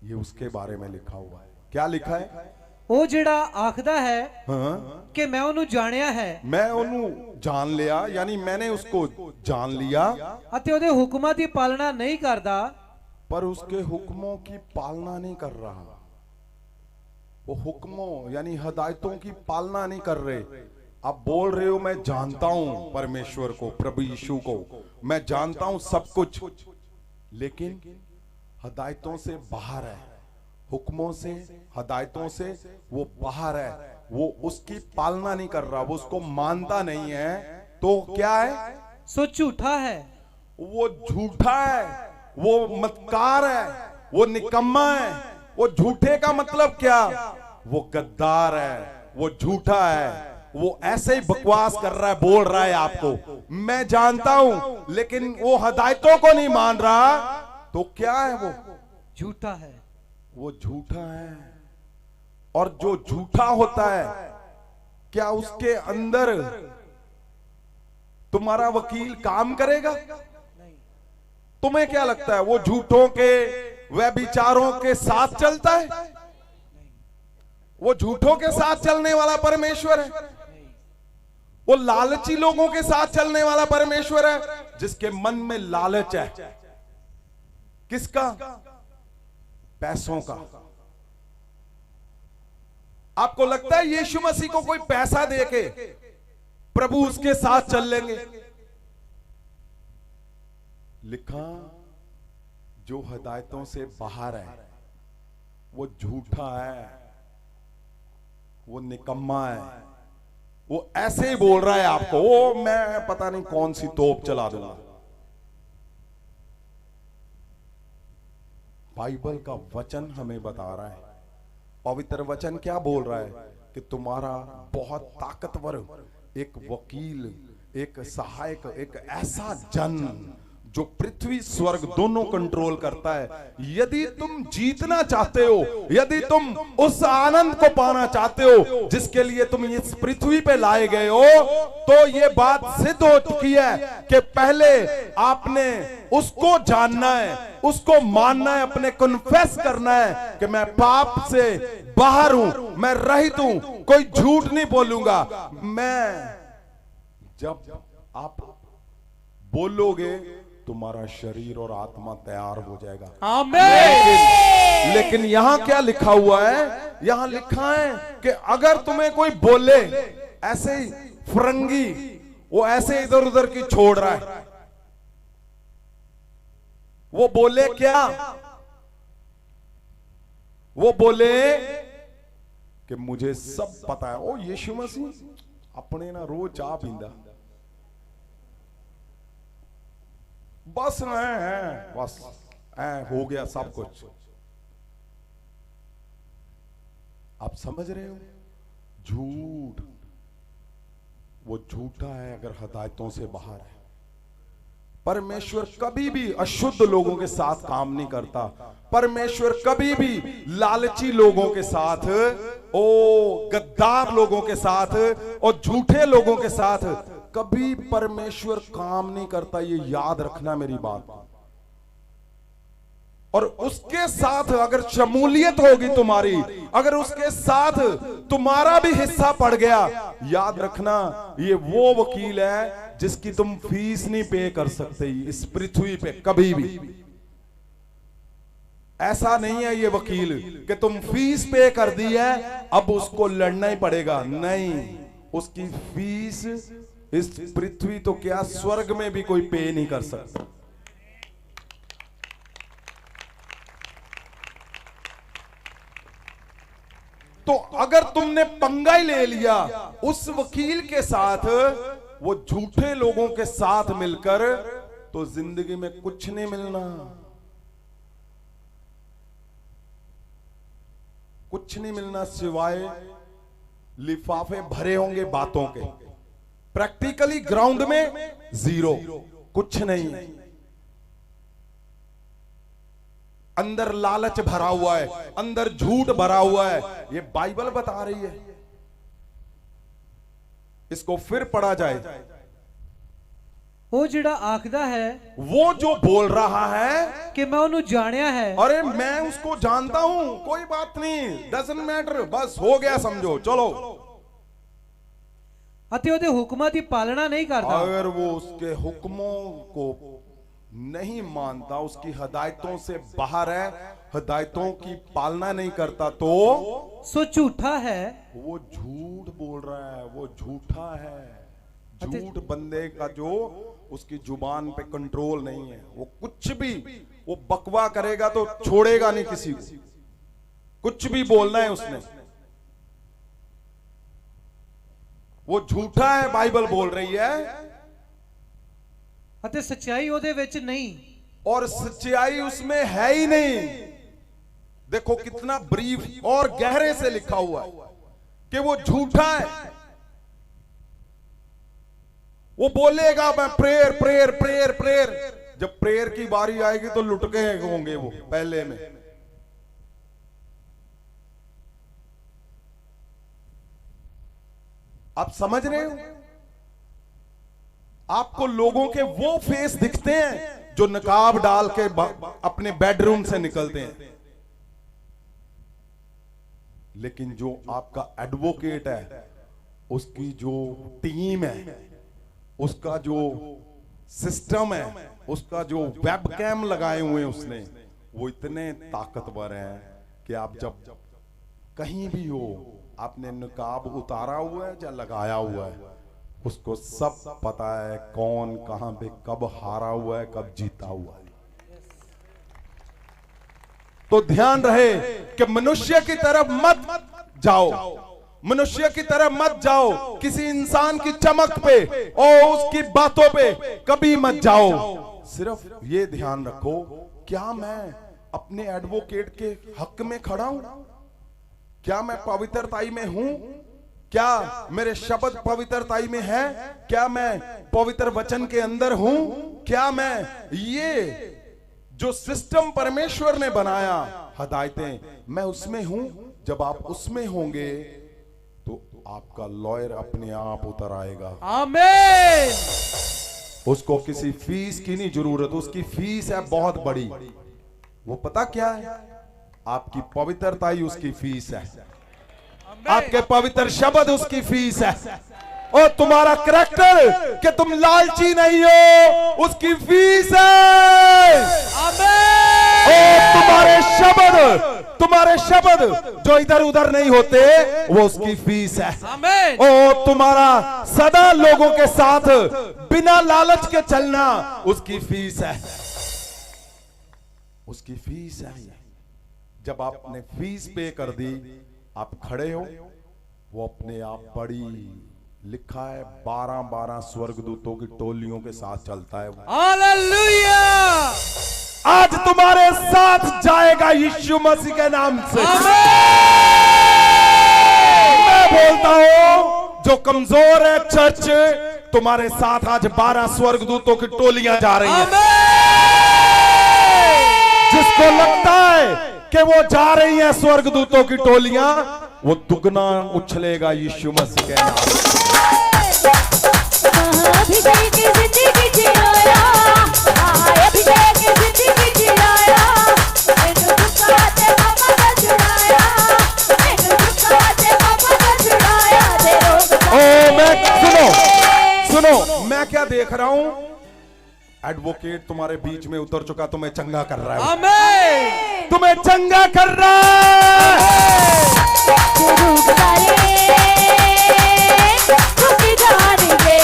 ये उसके बारे में लिखा हुआ है। क्या लिखा है? वो जेड़ा आखदा है हाँ? कि मैं उन्हें जानिया है मैं उन्हें जान लिया, यानी मैंने उसको जान लिया, अते ओदे हुक्मां दी पालना नहीं करदा, पर उसके हुक्मों की पालना नहीं कर रहा। वो हुक्मों यानी हदायतों की पालना नहीं कर रहे। आप बोल रहे हो मैं जानता हूं परमेश्वर को, प्रभु यीशु को, मैं जानता हूं सब कुछ, लेकिन हदायतों से बाहर है, हुक्मों से, हदायतों से वो बाहर है, वो उसकी पालना नहीं कर रहा, वो उसको मानता नहीं है। तो क्या है? सो झूठा है। वो झूठा है, वो मतकार है, वो निकम्मा है। वो झूठे का मतलब क्या? वो गद्दार है, वो झूठा है, वो ऐसे ही बकवास कर रहा है, बोल रहा है आपको मैं जानता हूं, लेकिन वो हदायतों को नहीं मान रहा। तो क्या है? वो झूठा है। वो झूठा है। और जो झूठा होता है, क्या उसके अंदर तुम्हारा वकील काम करेगा? तुम्हें क्या लगता है वो झूठों के, व्यभिचारों के साथ चलता है? वो झूठों के साथ चलने वाला परमेश्वर है। वो लालची लोगों के साथ चलने वाला परमेश्वर है, जिसके मन में लालच है। किसका? पैसों का। आपको लगता है यीशु मसीह को कोई पैसा देके प्रभु उसके साथ चल लेंगे? लिखा, जो हदायतों से बाहर है वो झूठा है, वो निकम्मा है, वो ऐसे ही बोल रहा है आपको, वो मैं पता नहीं कौन सी तोप चला दूंगा। बाइबल का वचन हमें बता रहा है, पवित्र वचन क्या बोल रहा है कि तुम्हारा बहुत ताकतवर एक वकील, एक सहायक, एक ऐसा जन जो पृथ्वी स्वर्ग दोनों कंट्रोल करता है। यदि तुम जीतना चाहते हो, यदि तुम उस आनंद को पाना चाहते हो जिसके लिए तुम इस पृथ्वी पे लाए गए हो, तो ये बात सिद्ध हो चुकी है कि पहले आपने उसको जानना है, उसको मानना है, अपने कन्फेस करना है कि मैं पाप से बाहर हूं, मैं रहित हूं, कोई झूठ नहीं बोलूंगा। मैं जब आप बोलोगे तुम्हारा शरीर और आत्मा तैयार हो जाएगा। आमीन। लेकिन यहां क्या लिखा हुआ है? यहां लिखा है कि अगर तुम्हें कोई बोले ऐसे ही फरंगी, वो ऐसे इधर उधर की छोड़ रहा है, वो बोले क्या? वो बोले कि मुझे सब पता है। ओ यीशु मसीह अपने ना रोज चाह पींदा, बस है बस हो गया सब कुछ। आप समझ रहे हो? झूठ, वो झूठा है अगर हदायतों से बाहर है। परमेश्वर कभी भी अशुद्ध लोगों के साथ काम नहीं करता। परमेश्वर कभी भी लालची लोगों के साथ, ओ गद्दार लोगों के साथ और झूठे लोगों के साथ कभी परमेश्वर काम नहीं करता। ये याद रखना मेरी बात। और उसके साथ अगर शमूलियत होगी तुम्हारी, अगर उसके साथ तुम्हारा भी हिस्सा पड़ गया, याद रखना ये वो वकील है जिसकी तुम फीस नहीं पे कर सकते इस पृथ्वी पे कभी भी। ऐसा नहीं है ये वकील कि तुम फीस पे कर दी है अब उसको लड़ना ही पड़ेगा, नहीं। उसकी फीस इस पृथ्वी तो क्या स्वर्ग में भी कोई पे नहीं कर सकता। तो अगर तुमने पंगा ही ले लिया उस वकील के साथ, वो झूठे लोगों के साथ मिलकर, तो जिंदगी में कुछ नहीं मिलना, कुछ नहीं मिलना सिवाय लिफाफे भरे होंगे बातों के। प्रैक्टिकली ग्राउंड में जीरो, कुछ नहीं। अंदर लालच भरा हुआ है, अंदर झूठ भरा हुआ है, ये बाइबल बता रही है। इसको फिर पढ़ा जाए। ਉਹ ਜਿਹੜਾ ਆਖਦਾ है वो जो बोल रहा है कि मैं ਉਹਨੂੰ ਜਾਣਿਆ है, अरे मैं उसको जानता हूं, कोई बात नहीं, डजंट मैटर, बस हो गया समझो, चलो। ਅਤੇ ਉਹਦੇ ਹੁਕਮਾਂ ਦੀ ਪਾਲਣਾ ਨਹੀਂ ਕਰਦਾ, अगर वो उसके हुक्मों को नहीं मानता, उसकी हिदायतों से बाहर है, हिदायतों की पालना नहीं करता, तो ਸੋ ਝੂਠਾ है। वो झूठ बोल रहा है, वो झूठा है। झूठ बंदे का जो उसकी जुबान पे कंट्रोल नहीं है, वो कुछ भी वो बकवा करेगा तो छोड़ेगा नहीं किसी को, कुछ भी बोलना है उसने। वो झूठा है, बाइबल बोल रही है, ਅਤੇ ਸੱਚਾਈ ਉਹਦੇ ਵਿੱਚ ਨਹੀਂ। और सच्चाई उसमें है ही नहीं। देखो कितना ब्रीफ और गहरे से लिखा हुआ है कि वो झूठा है। वो बोलेगा मैं प्रेयर प्रेयर प्रेयर प्रेयर, जब प्रेयर की बारी आएगी तो लुटके होंगे वो पहले में। आप समझ रहे हो? आपको लोगों के वो फेस दिखते हैं जो नकाब डाल के अपने बेडरूम से निकलते हैं, लेकिन जो आपका एडवोकेट है, उसकी जो टीम है, उसका जो सिस्टम है, उसका जो वेब कैम लगाए हुए हैं उसने, वो इतने ताकतवर हैं कि आप जब कहीं भी हो, आपने नकाब उतारा हुआ है या लगाया हुआ है, उसको सब पता है कौन कहां पे कब हारा हुआ है, कब जीता हुआ है। तो ध्यान रहे कि मनुष्य की तरफ मत जाओ, मनुष्य की तरफ मत जाओ, किसी इंसान की चमक पे और उसकी बातों पे कभी मत जाओ। सिर्फ ये ध्यान रखो, क्या मैं अपने एडवोकेट के हक में खड़ा हूं? क्या मैं पवित्रताई में हूं? क्या मेरे शब्द पवित्रताई में है? क्या मैं पवित्र वचन के अंदर हूं? क्या मैं ये जो सिस्टम परमेश्वर ने बनाया, हिदायतें, मैं उसमें हूं? जब आप उसमें होंगे तो आपका लॉयर अपने आप उतर आएगा। आमीन। उसको किसी फीस की नहीं जरूरत, उसकी फीस है बहुत बड़ी। वो पता क्या है? आपकी पवित्रताई उसकी फीस है, आपके पवित्र शब्द उसकी फीस है, और तुम्हारा करैक्टर कि तुम लालची नहीं हो, उसकी फीस है। और तुम्हारे शब्द जो इधर उधर नहीं होते, वो उसकी फीस है। और तुम्हारा सदा लोगों के साथ बिना लालच के चलना, उसकी फीस है, उसकी फीस है। जब आपने फीस पे कर दी, आप खड़े हो, वो अपने आप बड़ी, लिखा है 12-12 स्वर्गदूतों की टोलियों के साथ चलता है। हालेलुया। आज तुम्हारे साथ जाएगा यीशु मसीह के नाम से। मैं बोलता हूं, जो कमजोर है चर्च, तुम्हारे साथ आज 12 स्वर्गदूतों की टोलियां जा रही हैं। जिसको लगता है कि वो जा रही हैं स्वर्गदूतों की टोलियां, वो दुगना उछलेगा यीशु मसीह के नाम से। अभिषेक की जिंदगी जिलाया, अभिषेक की जिंदगी जिलाया, देख रहा हूं, एडवोकेट तुम्हारे बीच में उतर चुका, तुम्हें चंगा कर रहा है, आमेन। तुम्हें चंगा कर रहा है। रूप सारे दुख जानेंगे,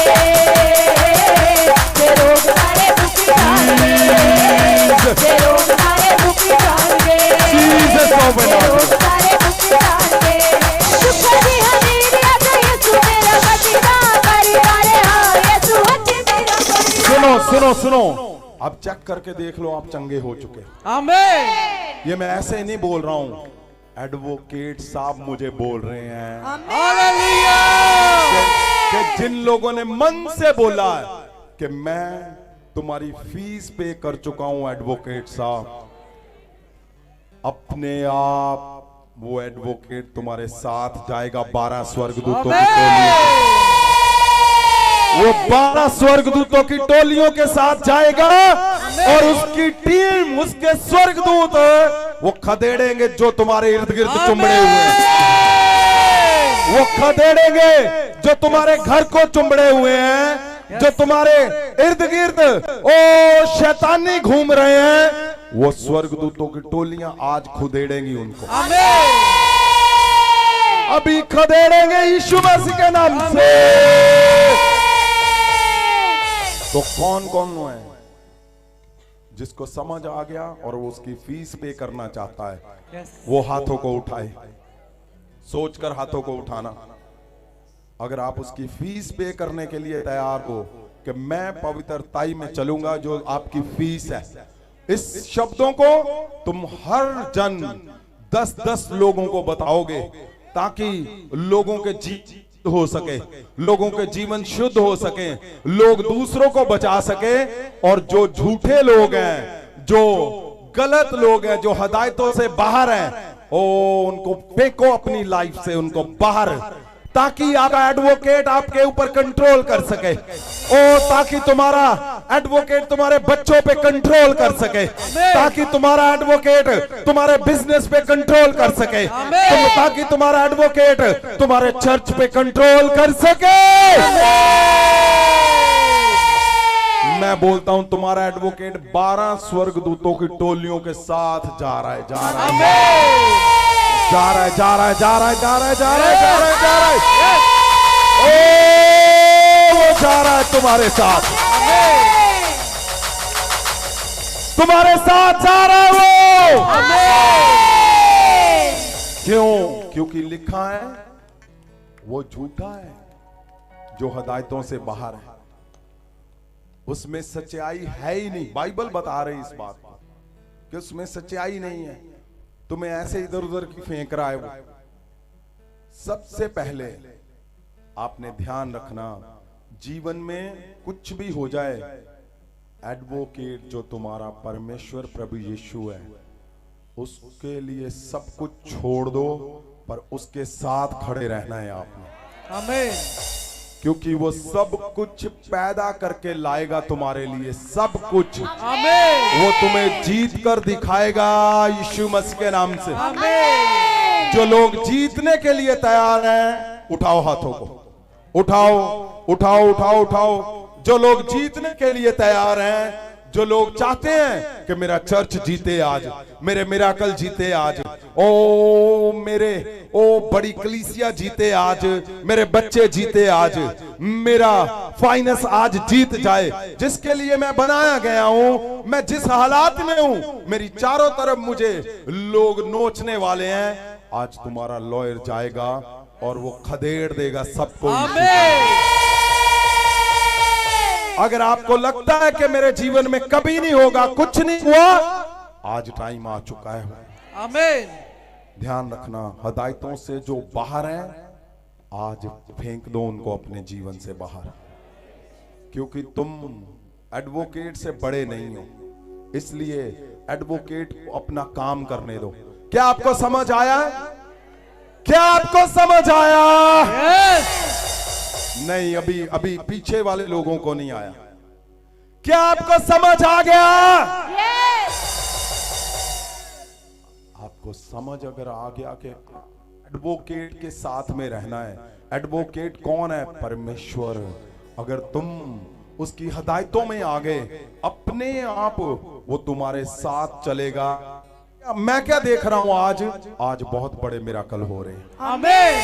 ये रोग सारे दुख जानेंगे, ये रोग सारे दुख जानेंगे, Jesus open ये up. रोग सारे दुख जानेंगे। सुख दी हमीरिया तो यीशु मेरा बचना परिवार, हाँ यीशु हट मेरा परिवार। सुनो सुनो सुनो, अब चेक करके देख लो, आप चंगे हो चुके। आमेन। ये मैं ऐसे नहीं बोल रहा हूं, एडवोकेट साहब मुझे बोल रहे हैं हालेलुया। कि जिन लोगों ने मन से बोला है कि मैं तुम्हारी फीस पे कर चुका हूं एडवोकेट साहब, अपने आप वो एडवोकेट तुम्हारे साथ जाएगा 12 स्वर्गदूतों की टोली। वो 12 स्वर्गदूतों की टोलियों के साथ जाएगा और उसकी टीम, उसके स्वर्गदूत वो खदेड़ेंगे जो तुम्हारे इर्द गिर्द चुंबड़े हुए हैं। वो खदेड़ेंगे जो तुम्हारे घर को चुंबड़े हुए हैं, जो तुम्हारे इर्द गिर्द ओ शैतानी घूम रहे हैं, वो स्वर्गदूतों की टोलियां आज खदेड़ेंगी उनको। अभी खदेड़ेंगे यीशु मसीह के नाम से। तो कौन कौन है जिसको समझ आ गया और वो उसकी फीस पे करना चाहता है, वो हाथों को उठाए, सोचकर हाथों को उठाना। अगर आप उसकी फीस पे करने के लिए तैयार हो कि मैं पवित्रताई में चलूंगा, जो आपकी फीस है, इस शब्दों को तुम हर जन 10-10 लोगों को बताओगे ताकि लोगों के हो सके, लोगों के जीवन शुद्ध हो सके, लोग दूसरों को बचा सके। और जो झूठे लोग हैं, जो गलत लोग हैं, जो हदायतों से बाहर हैं, ओ उनको फेंको अपनी लाइफ से, उनको बाहर, ताकि आपका एडवोकेट आपके ऊपर कंट्रोल कर सके। ओ ताकि तुम्हारा एडवोकेट तुम्हारे बच्चों पे कंट्रोल कर सके, ताकि तुम्हारा एडवोकेट तुम्हारे बिजनेस पे कंट्रोल कर सके, ताकि तुम्हारा एडवोकेट तुम्हारे चर्च पे कंट्रोल कर सके। मैं बोलता हूं तुम्हारा एडवोकेट 12 स्वर्गदूतों की टोलियों के साथ जा रहा है, जा रहा है, जा रहा है, जा रहा है, जा रहा है, जा रहा है, जा रहा है, जा रहा है, जा रहा है। ओ वो जा रहा है तुम्हारे साथ, तुम्हारे साथ जा रहा है वो। क्यों? क्योंकि लिखा है वो झूठा है जो हदायतों से बाहर है, उसमें सच्चाई है ही नहीं। बाइबल बता रही इस बात को कि उसमें सच्चाई नहीं है, तुम्हें ऐसे इधर उधर की फेंक रहा है वो। सबसे पहले आपने ध्यान रखना, जीवन में कुछ भी हो जाए, एडवोकेट जो तुम्हारा परमेश्वर प्रभु यीशु है, उसके लिए सब कुछ छोड़ दो, पर उसके साथ खड़े रहना है आपने। आमीन। क्योंकि वो सब कुछ पैदा करके लाएगा तुम्हारे लिए, सब कुछ। आमीन। वो तुम्हें जीत कर दिखाएगा यीशु मसीह के नाम से। आमीन। जो लोग जीतने के लिए तैयार हैं, उठाओ हाथों को, उठाओ उठाओ उठाओ उठाओ। जो लोग जीतने के लिए तैयार हैं, जो लोग चाहते हैं कि मेरा चर्च जीते आज, मेरे मिराकल जीते आज, ओ मेरे ओ बड़ी कलीसिया जीते आज, मेरे बच्चे जीते आज, मेरा फाइनेंस आज जीत जाए, जिसके लिए मैं बनाया गया हूं, मैं जिस हालात में हूं, मेरी चारों तरफ मुझे लोग नोचने वाले हैं, आज तुम्हारा लॉयर जाएगा और वो खदेड़ देगा सबको। आमीन। अगर आपको लगता है कि मेरे जीवन में कभी नहीं होगा, कुछ नहीं हुआ, आज टाइम आ चुका है। आमीन। ध्यान रखना, हदायतों से जो बाहर हैं, आज फेंक दो उनको अपने जीवन से बाहर, क्योंकि तुम एडवोकेट से बड़े नहीं हो, इसलिए एडवोकेट को अपना काम करने दो। क्या आपको समझ आया? क्या आपको समझ आया? यस। नहीं, अभी अभी पीछे वाले लोगों को नहीं आया। क्या आपको समझ आ गया? आपको समझ अगर आ गया कि एडवोकेट के साथ में रहना है। एडवोकेट कौन है? परमेश्वर। अगर तुम उसकी हिदायतों में आ गए, अपने आप वो तुम्हारे साथ चलेगा। मैं क्या देख रहा हूं आज बहुत बड़े मिराकल हो रहे हैं। आमीन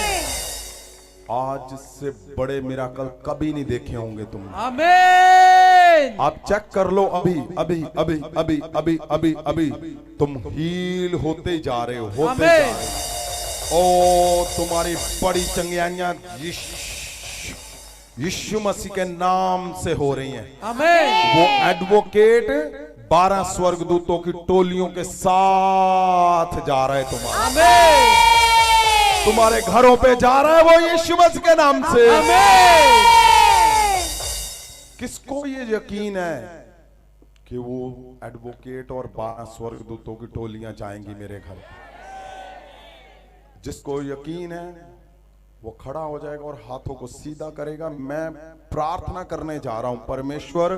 आज से बड़े मिराकल कभी नहीं देखे होंगे तुमने। आमीन। आप चेक कर लो, अभी अभी अभी अभी अभी अभी अभी तुम हील होते जा रहे हो, होते जा रहे हो। ओ तुम्हारी बड़ी चंगियाइयां यीशु मसीह के नाम से हो रही हैं। आमीन। वो एडवोकेट 12 स्वर्गदूतों की टोलियों के साथ जा रहा है तुम्हारा। आमीन। तुम्हारे घरों पे जा रहा है वो यीशु मसीह के नाम से। आमीन। किसको ये यकीन है कि वो एडवोकेट और 12 स्वर्गदूतों की टोलियां जाएंगी मेरे घर? जिसको यकीन है वो खड़ा हो जाएगा और हाथों को सीधा करेगा। मैं प्रार्थना करने जा रहा हूं, परमेश्वर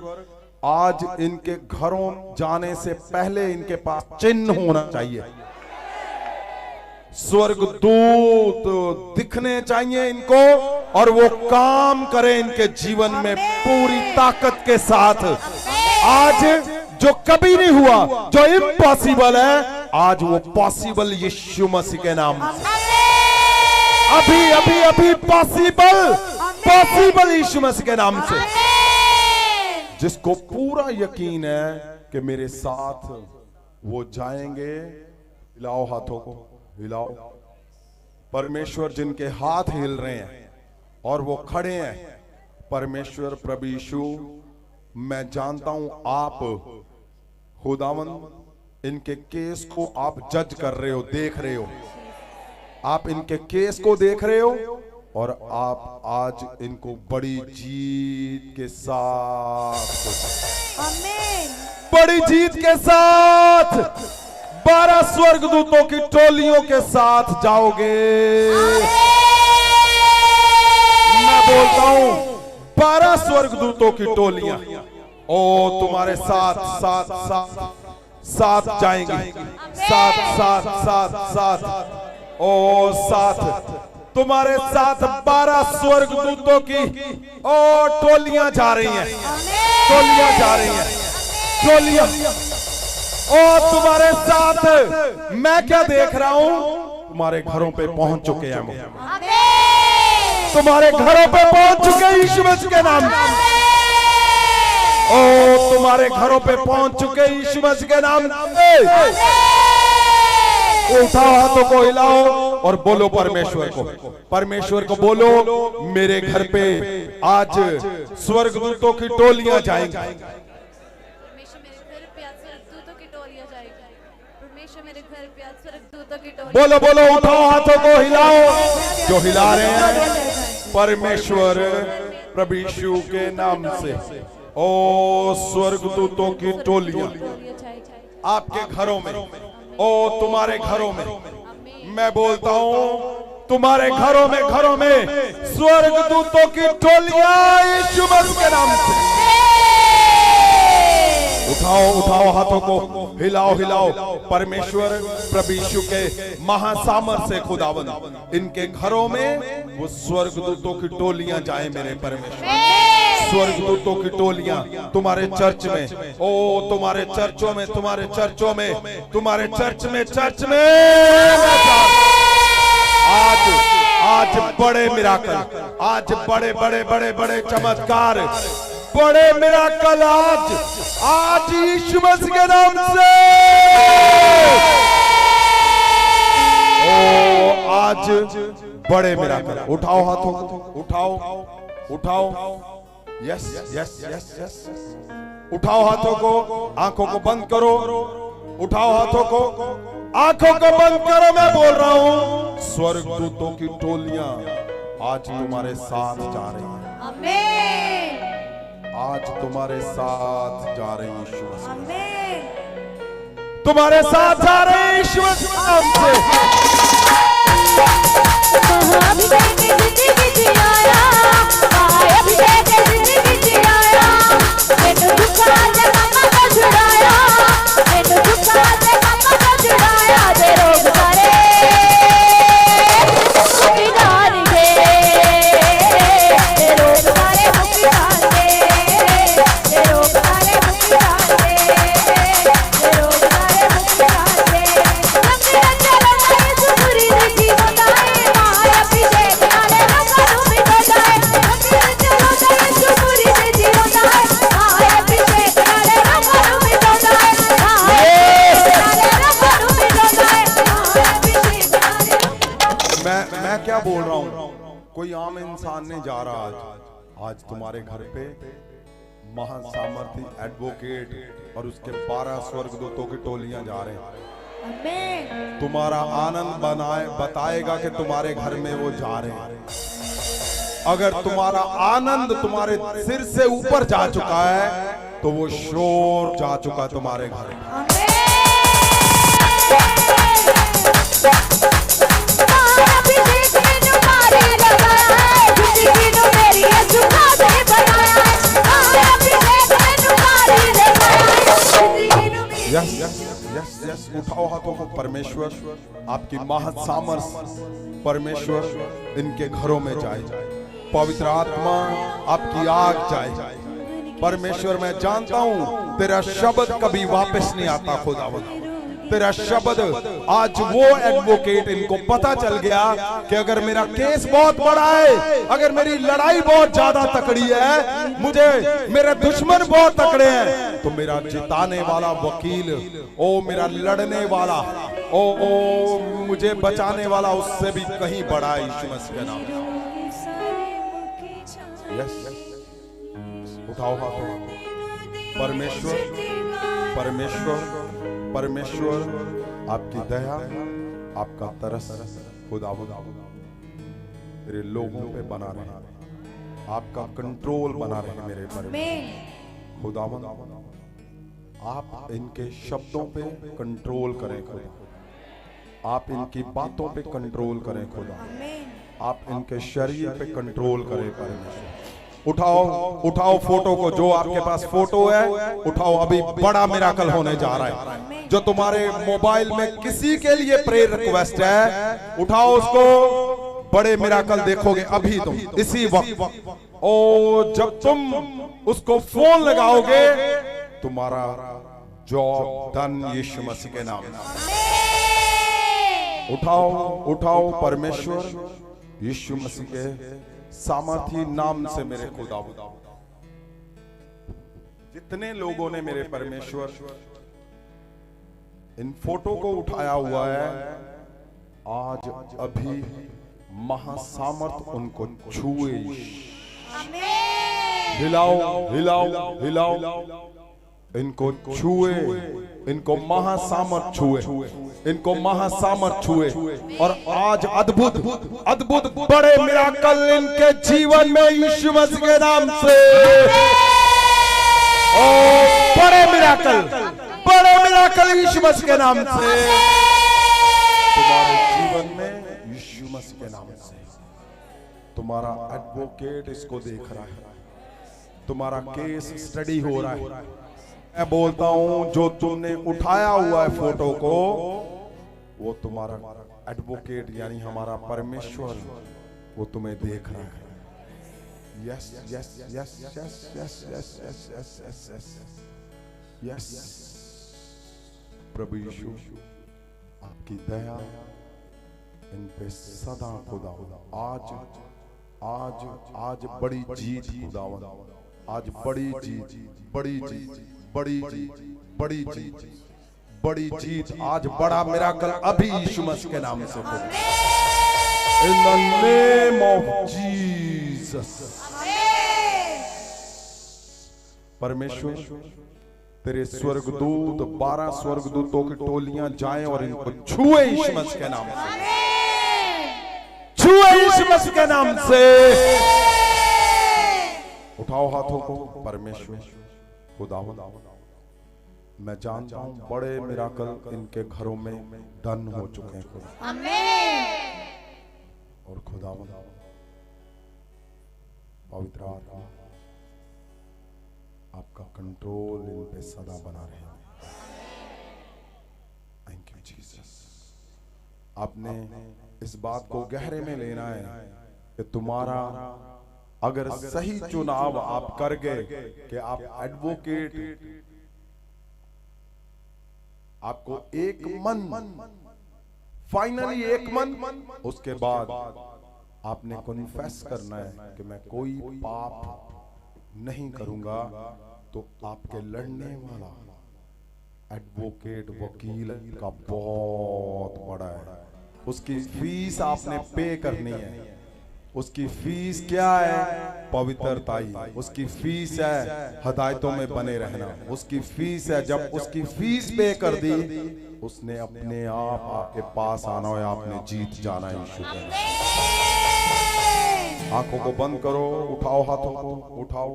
आज इनके घरों जाने से पहले इनके पास चिन्ह होना चाहिए, स्वर्गदूत दिखने चाहिए इनको, और वो काम करे इनके जीवन में पूरी ताकत के साथ। आज जो कभी नहीं हुआ, जो इम्पॉसिबल है, आज वो पॉसिबल यीशु मसीह के नाम से। अभी अभी अभी पॉसिबल यीशु मसीह के नाम से। जिसको पूरा यकीन है कि मेरे साथ वो जाएंगे, हिलाओ हाथों को, हिलाओ। परमेश्वर जिनके हाथ हिल रहे हैं और वो खड़े हैं, परमेश्वर प्रभु यीशु, मैं जानता हूं आप खुदावन इनके केस को आप जज कर रहे हो, देख रहे हो, आप इनके केस को देख रहे हो, और आप आज इनको बड़ी जीत के साथ, आमीन। बड़ी जीत के साथ 12 स्वर्गदूतों की टोलियों के साथ जाओगे। मैं बोलता हूं 12 स्वर्गदूतों की टोलियां ओ तुम्हारे साथ साथ साथ साथ जाएंगी, साथ साथ साथ साथ ओ साथ तुम्हारे साथ 12 स्वर्गदूतों की ओ टोलियां जा रही हैं, टोलियां जा रही हैं, टोलियां ओ तुम्हारे साथ। मैं क्या देख रहा हूं? तुम्हारे घरों पे पहुंच चुके हैं वो, तुम्हारे घरों पे पहुंच चुके हैं यीशु मसीह के नाम से। ओ तुम्हारे घरों पे पहुंच चुके हैं यीशु मसीह के नाम से। उठाओ हाथों को, हिलाओ और बोलो परमेश्वर को, परमेश्वर को बोलो मेरे घर पे आज स्वर्गदूतों की टोलियां जाएंगी। परमेश्वर मेरे घर पे आज स्वर्गदूतों की टोलियां जाएगी। परमेश्वर मेरे घर पे आज स्वर्गदूतों की टोलियां। बोलो बोलो, उठाओ हाथों को, हिलाओ। जो हिला रहे हैं परमेश्वर प्रभु यीशु के नाम से, ओ स्वर्गदूतों की टोलियां आपके घरों में, ओ तुम्हारे घरों में, मैं बोलता हूं तुम्हारे घरों में स्वर्गदूतों की टोलियां यीशु मसीह के नाम से। उठाओ उठाओ हाथों को, हिलाओ हिलाओ। परमेश्वर प्रभु यीशु के महासामर्थ से खुदावंद इनके घरों में वो स्वर्गदूतों की टोलियां जाए मेरे परमेश्वर। स्वर्गदूतों की टोलियां तुम्हारे चर्च में, ओ तुम्हारे चर्चों में, तुम्हारे चर्चों में, तुम्हारे चर्च में आज बड़े मिराकल, आज बड़े बड़े बड़े बड़े चमत्कार, बड़े मिराकल आज यीशु मसीह के नाम से। ओ आज बड़े मिराकल। उठाओ हाथों को, उठाओ उठाओ, यस यस यस यस, उठाओ हाथों को, आंखों को बंद करो, उठाओ हाथों को, आंखों को बंद करो। मैं बोल रहा हूं स्वर्गदूतों की टोलियां आज तुम्हारे साथ जा रही हैं। आमीन। आज तुम्हारे साथ जा रही हैं यीशु मसीह, आमीन। तुम्हारे साथ जा रहे हैं यीशु मसीह के नाम से। महाअभिषेक जिंदगी जियाया, महाअभिषेक जिंदगी जियाया, मैनू दुखा दे पापा को छुड़ाया, मैनू दुखा दे पापा को छुड़ाया, दे रोग सारे मुक्ति दान दे, दे रोग सारे मुक्ति दान दे, मैं क्या बोल रहा हूं, कोई आम इंसान नहीं जा रहा आज तुम्हारे घर पे महासामर्थी एडवोकेट और उसके 12 स्वर्गदूतों की टोलियां जा रहे हैं। आमीन। तुम्हारा आनंद बताएगा कि तुम्हारे घर में वो जा रहे हैं। अगर तुम्हारा आनंद तुम्हारे सिर से ऊपर जा चुका है तो वो शोर जा चुका तुम्हारे घर में। यस यस यस यस, उठाओ हाथों को। परमेश्वर आपकी महासामर्थ परमेश्वर इनके घरों में जाए, पवित्र आत्मा आपकी आग जाए। परमेश्वर मैं जानता हूं तेरा शब्द कभी वापस नहीं आता खुदावंद। तेरा शब्द आज वो एडवोकेट, इनको पता चल गया कि अगर मेरा केस बहुत बड़ा है, अगर मेरी लड़ाई बहुत ज्यादा तकड़ी है, मुझे मेरे दुश्मन बहुत तकड़े हैं, तो मेरा जिताने वाला वकील, ओ मेरा लड़ने वाला, ओ मुझे बचाने वाला उससे भी कहीं बड़ा है यीशु मसीह के नाम में। यस, उठाओ हाथों। परमेश्वर परमेश्वर परमेश्वर आपकी दया, आपका तरस खुदावंद मेरे लोगों पे बना रहे, आपका कंट्रोल बना रहे मेरे पर खुदावंद। आप इनके शब्दों पे कंट्रोल करें खुदा, आप इनकी बातों पे कंट्रोल करें खुदा, आप इनके शरीर पे कंट्रोल करें परमेश्वर। उठाओ उठाओ फोटो को, जो आपके पास फोटो है उठाओ। अभी बड़ा मिराकल होने जा रहा है। जो तुम्हारे मोबाइल में किसी के लिए प्रेयर रिक्वेस्ट है, उठाओ उसको। बड़े मिराकल देखोगे अभी तुम इसी वक्त। ओ जब तुम उसको फोन लगाओगे, तुम्हारा जॉब डन यीशु मसीह के नाम में। उठाओ उठाओ परमेश्वर यीशु मसीह के सामर्थी नाम से मेरे खुदा। जितने लोगों ने मेरे परमेश्वर इन फोटो को उठाया हुआ है, आज अभी महासामर्थ उनको छुए। हिलाओ हिलाओ हिलाओ, इनको छुए, इनको महासामर्थ छुए, इनको महासामर्थ छुए। और आज अद्भुत अद्भुत बड़े मिराकल इनके जीवन में यीशु मसीह के नाम से। ओ बड़े मिराकल यीशु मसीह के नाम से तुम्हारे जीवन में, यीशु मसीह के नाम से। तुम्हारा एडवोकेट इसको देख रहा है, तुम्हारा केस स्टडी हो रहा है। मैं बोलता हूं जो तुमने उठाया हुआ है फोटो को, वो तुम्हारा एडवोकेट यानी हमारा परमेश्वर, वो तुम्हें देख रहा है। Yes yes yes yes yes yes yes yes yes yes yes. प्रभु यीशु आपकी दया इन पे सदा खुदा। आज आज आज बड़ी जीत खुदावंद, आज बड़ी जीत, बड़ी जीत, बड़ी जीत, बड़ी जीत, बड़ी जीत। आज बड़ा मिराकल अभी यीशु मसीह के नाम से। In the name of Jesus. परमेश्वर तेरे स्वर्गदूत 12 स्वर्गदूतों की टोलियां जाएं और इनको छुए यीशु मसीह के नाम से, छुए यीशु मसीह के नाम से। उठाओ हाथों को। परमेश्वर खुदावंद मैं जानता हूं बड़े मिराकल इनके घरों में डन हो चुके हैं खुदा। आमीन। और खुदावंद पवित्र आत्मा आपका कंट्रोल इन पे सदा बना रहे। Thank you Jesus. आपने इस बात को गहरे में लेना है कि तुम्हारा अगर सही चुनाव आप कर गए कि आप एडवोकेट, आपको एक मन, फाइनली एक मन, उसके बाद आपने कॉन्फेस करना है कि मैं कोई पाप नहीं करूंगा, तो आपके लड़ने वाला एडवोकेट वकील का बहुत बड़ा है, उसकी फीस आपने पे करनी है। उसकी फीस क्या है? पवित्रता ही। उसकी फीस है हदायतों में बने रहना। उसकी फीस है, जब उसकी फीस पे कर दी, उसने अपने आप आपके पास आना है, आपने जीत जाना यीशु के नाम। आंखों को बंद करो, उठाओ हाथों को, उठाओ।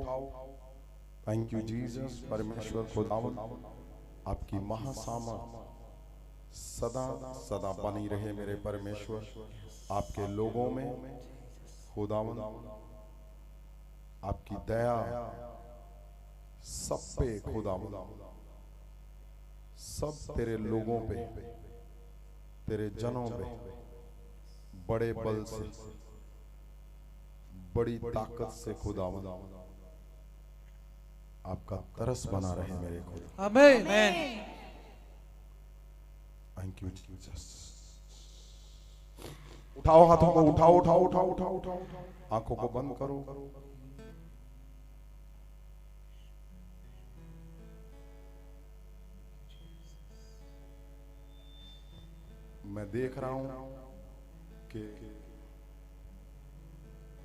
Thank you Jesus. परमेश्वर खुदावंद आपकी महासामर्थ सदा सदा बनी रहे मेरे परमेश्वर। आपके लोगों में खुदावंद आपकी दया सब पे खुदावंद, सब तेरे लोगों पे, तेरे जनों पे बड़े बल से, बड़ी ताकत से खुदावंद आपका तरस बना रहे मेरे खुदा। आमीन। Thank you Jesus. उठाओ हाथों को, उठाओ उठाओ उठाओ उठाओ उठाओ। आंखों को बंद करो। मैं देख रहा हूं कि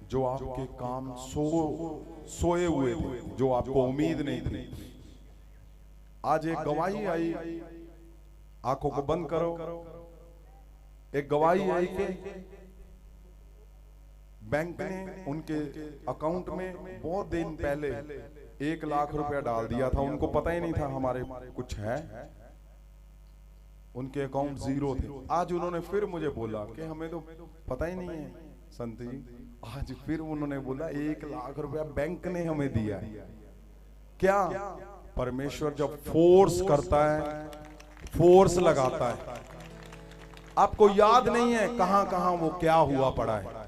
जो आपके काम सोए हुए थे, जो आपको उम्मीद नहीं थी, आज एक गवाही आई। आंखों को बंद करो। एक गवाही आई कि बैंक ने उनके अकाउंट में बहुत दिन पहले 1 लाख रुपया डाल दिया था। उनको पता ही नहीं था हमारे कुछ है, उनके अकाउंट जीरो थे। आज उन्होंने फिर मुझे बोला कि हमें तो पता ही नहीं है संत जी। आज फिर उन्होंने बोला 1 लाख रुपया बैंक ने हमें दिया है। क्या परमेश्वर जब फोर्स करता है, फोर्स लगाता है, आपको याद नहीं है कहां कहां वो क्या हुआ पड़ा है,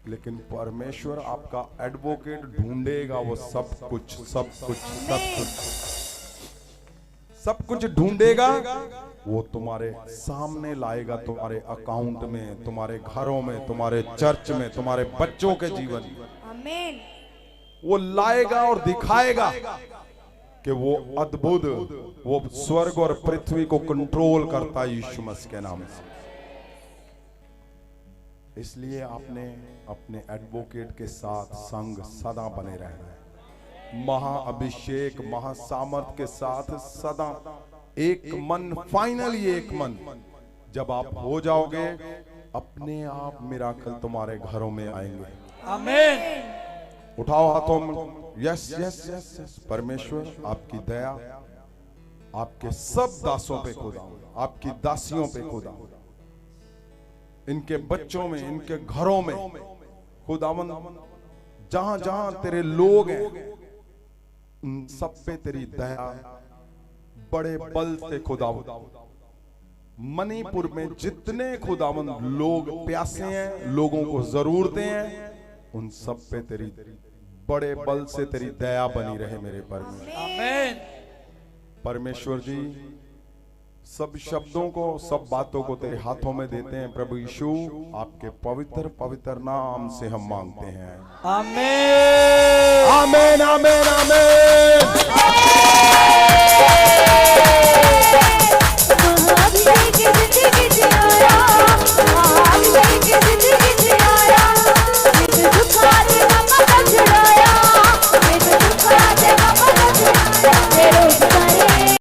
लेकिन परमेश्वर आपका एडवोकेट ढूंढेगा। वो सब कुछ सब कुछ सब कुछ सब कुछ ढूंढेगा। वो तुम्हारे सामने लाएगा, तुम्हारे अकाउंट में, तुम्हारे घरों में, तुम्हारे चर्च में, तुम्हारे बच्चों के जीवन में। आमीन। वो लाएगा और दिखाएगा कि वो अद्भुत, वो स्वर्ग और पृथ्वी को कंट्रोल करता है यीशु मसीह के नाम से। इसलिए आपने अपने एडवोकेट के साथ संग सदा बने रहना है। महाअभिषेक, महासामर्थ के साथ सदा एक मन, फाइनली एक मन। जब आप हो जाओगे, अपने आप मिराकल तुम्हारे घरों में आएंगे। आमीन। उठाओ हाथों में। Yes yes yes yes. परमेश्वर आपकी दया आपके सब दासों पे खुदा, आपकी दासियों पे खुदा, इनके बच्चों में, इनके घरों में खुदावंद, जहां जहां तेरे लोग हैं, उन सब पे तेरी दया बड़े बल से खुदावंद। मणिपुर में जितने खुदावंद लोग प्यासे हैं, लोगों को जरूरतें हैं, उन सब पे तेरी बड़े बल से तेरी दया बनी रहे मेरे परमेश्वर। आमीन। परमेश्वर जी, सब शब्दों को, सब बातों को तेरे हाथों में देते हैं प्रभु यीशु। आपके पवित्र पवित्र नाम से हम मांगते हैं। आमीन। आमीन आमीन आमीन।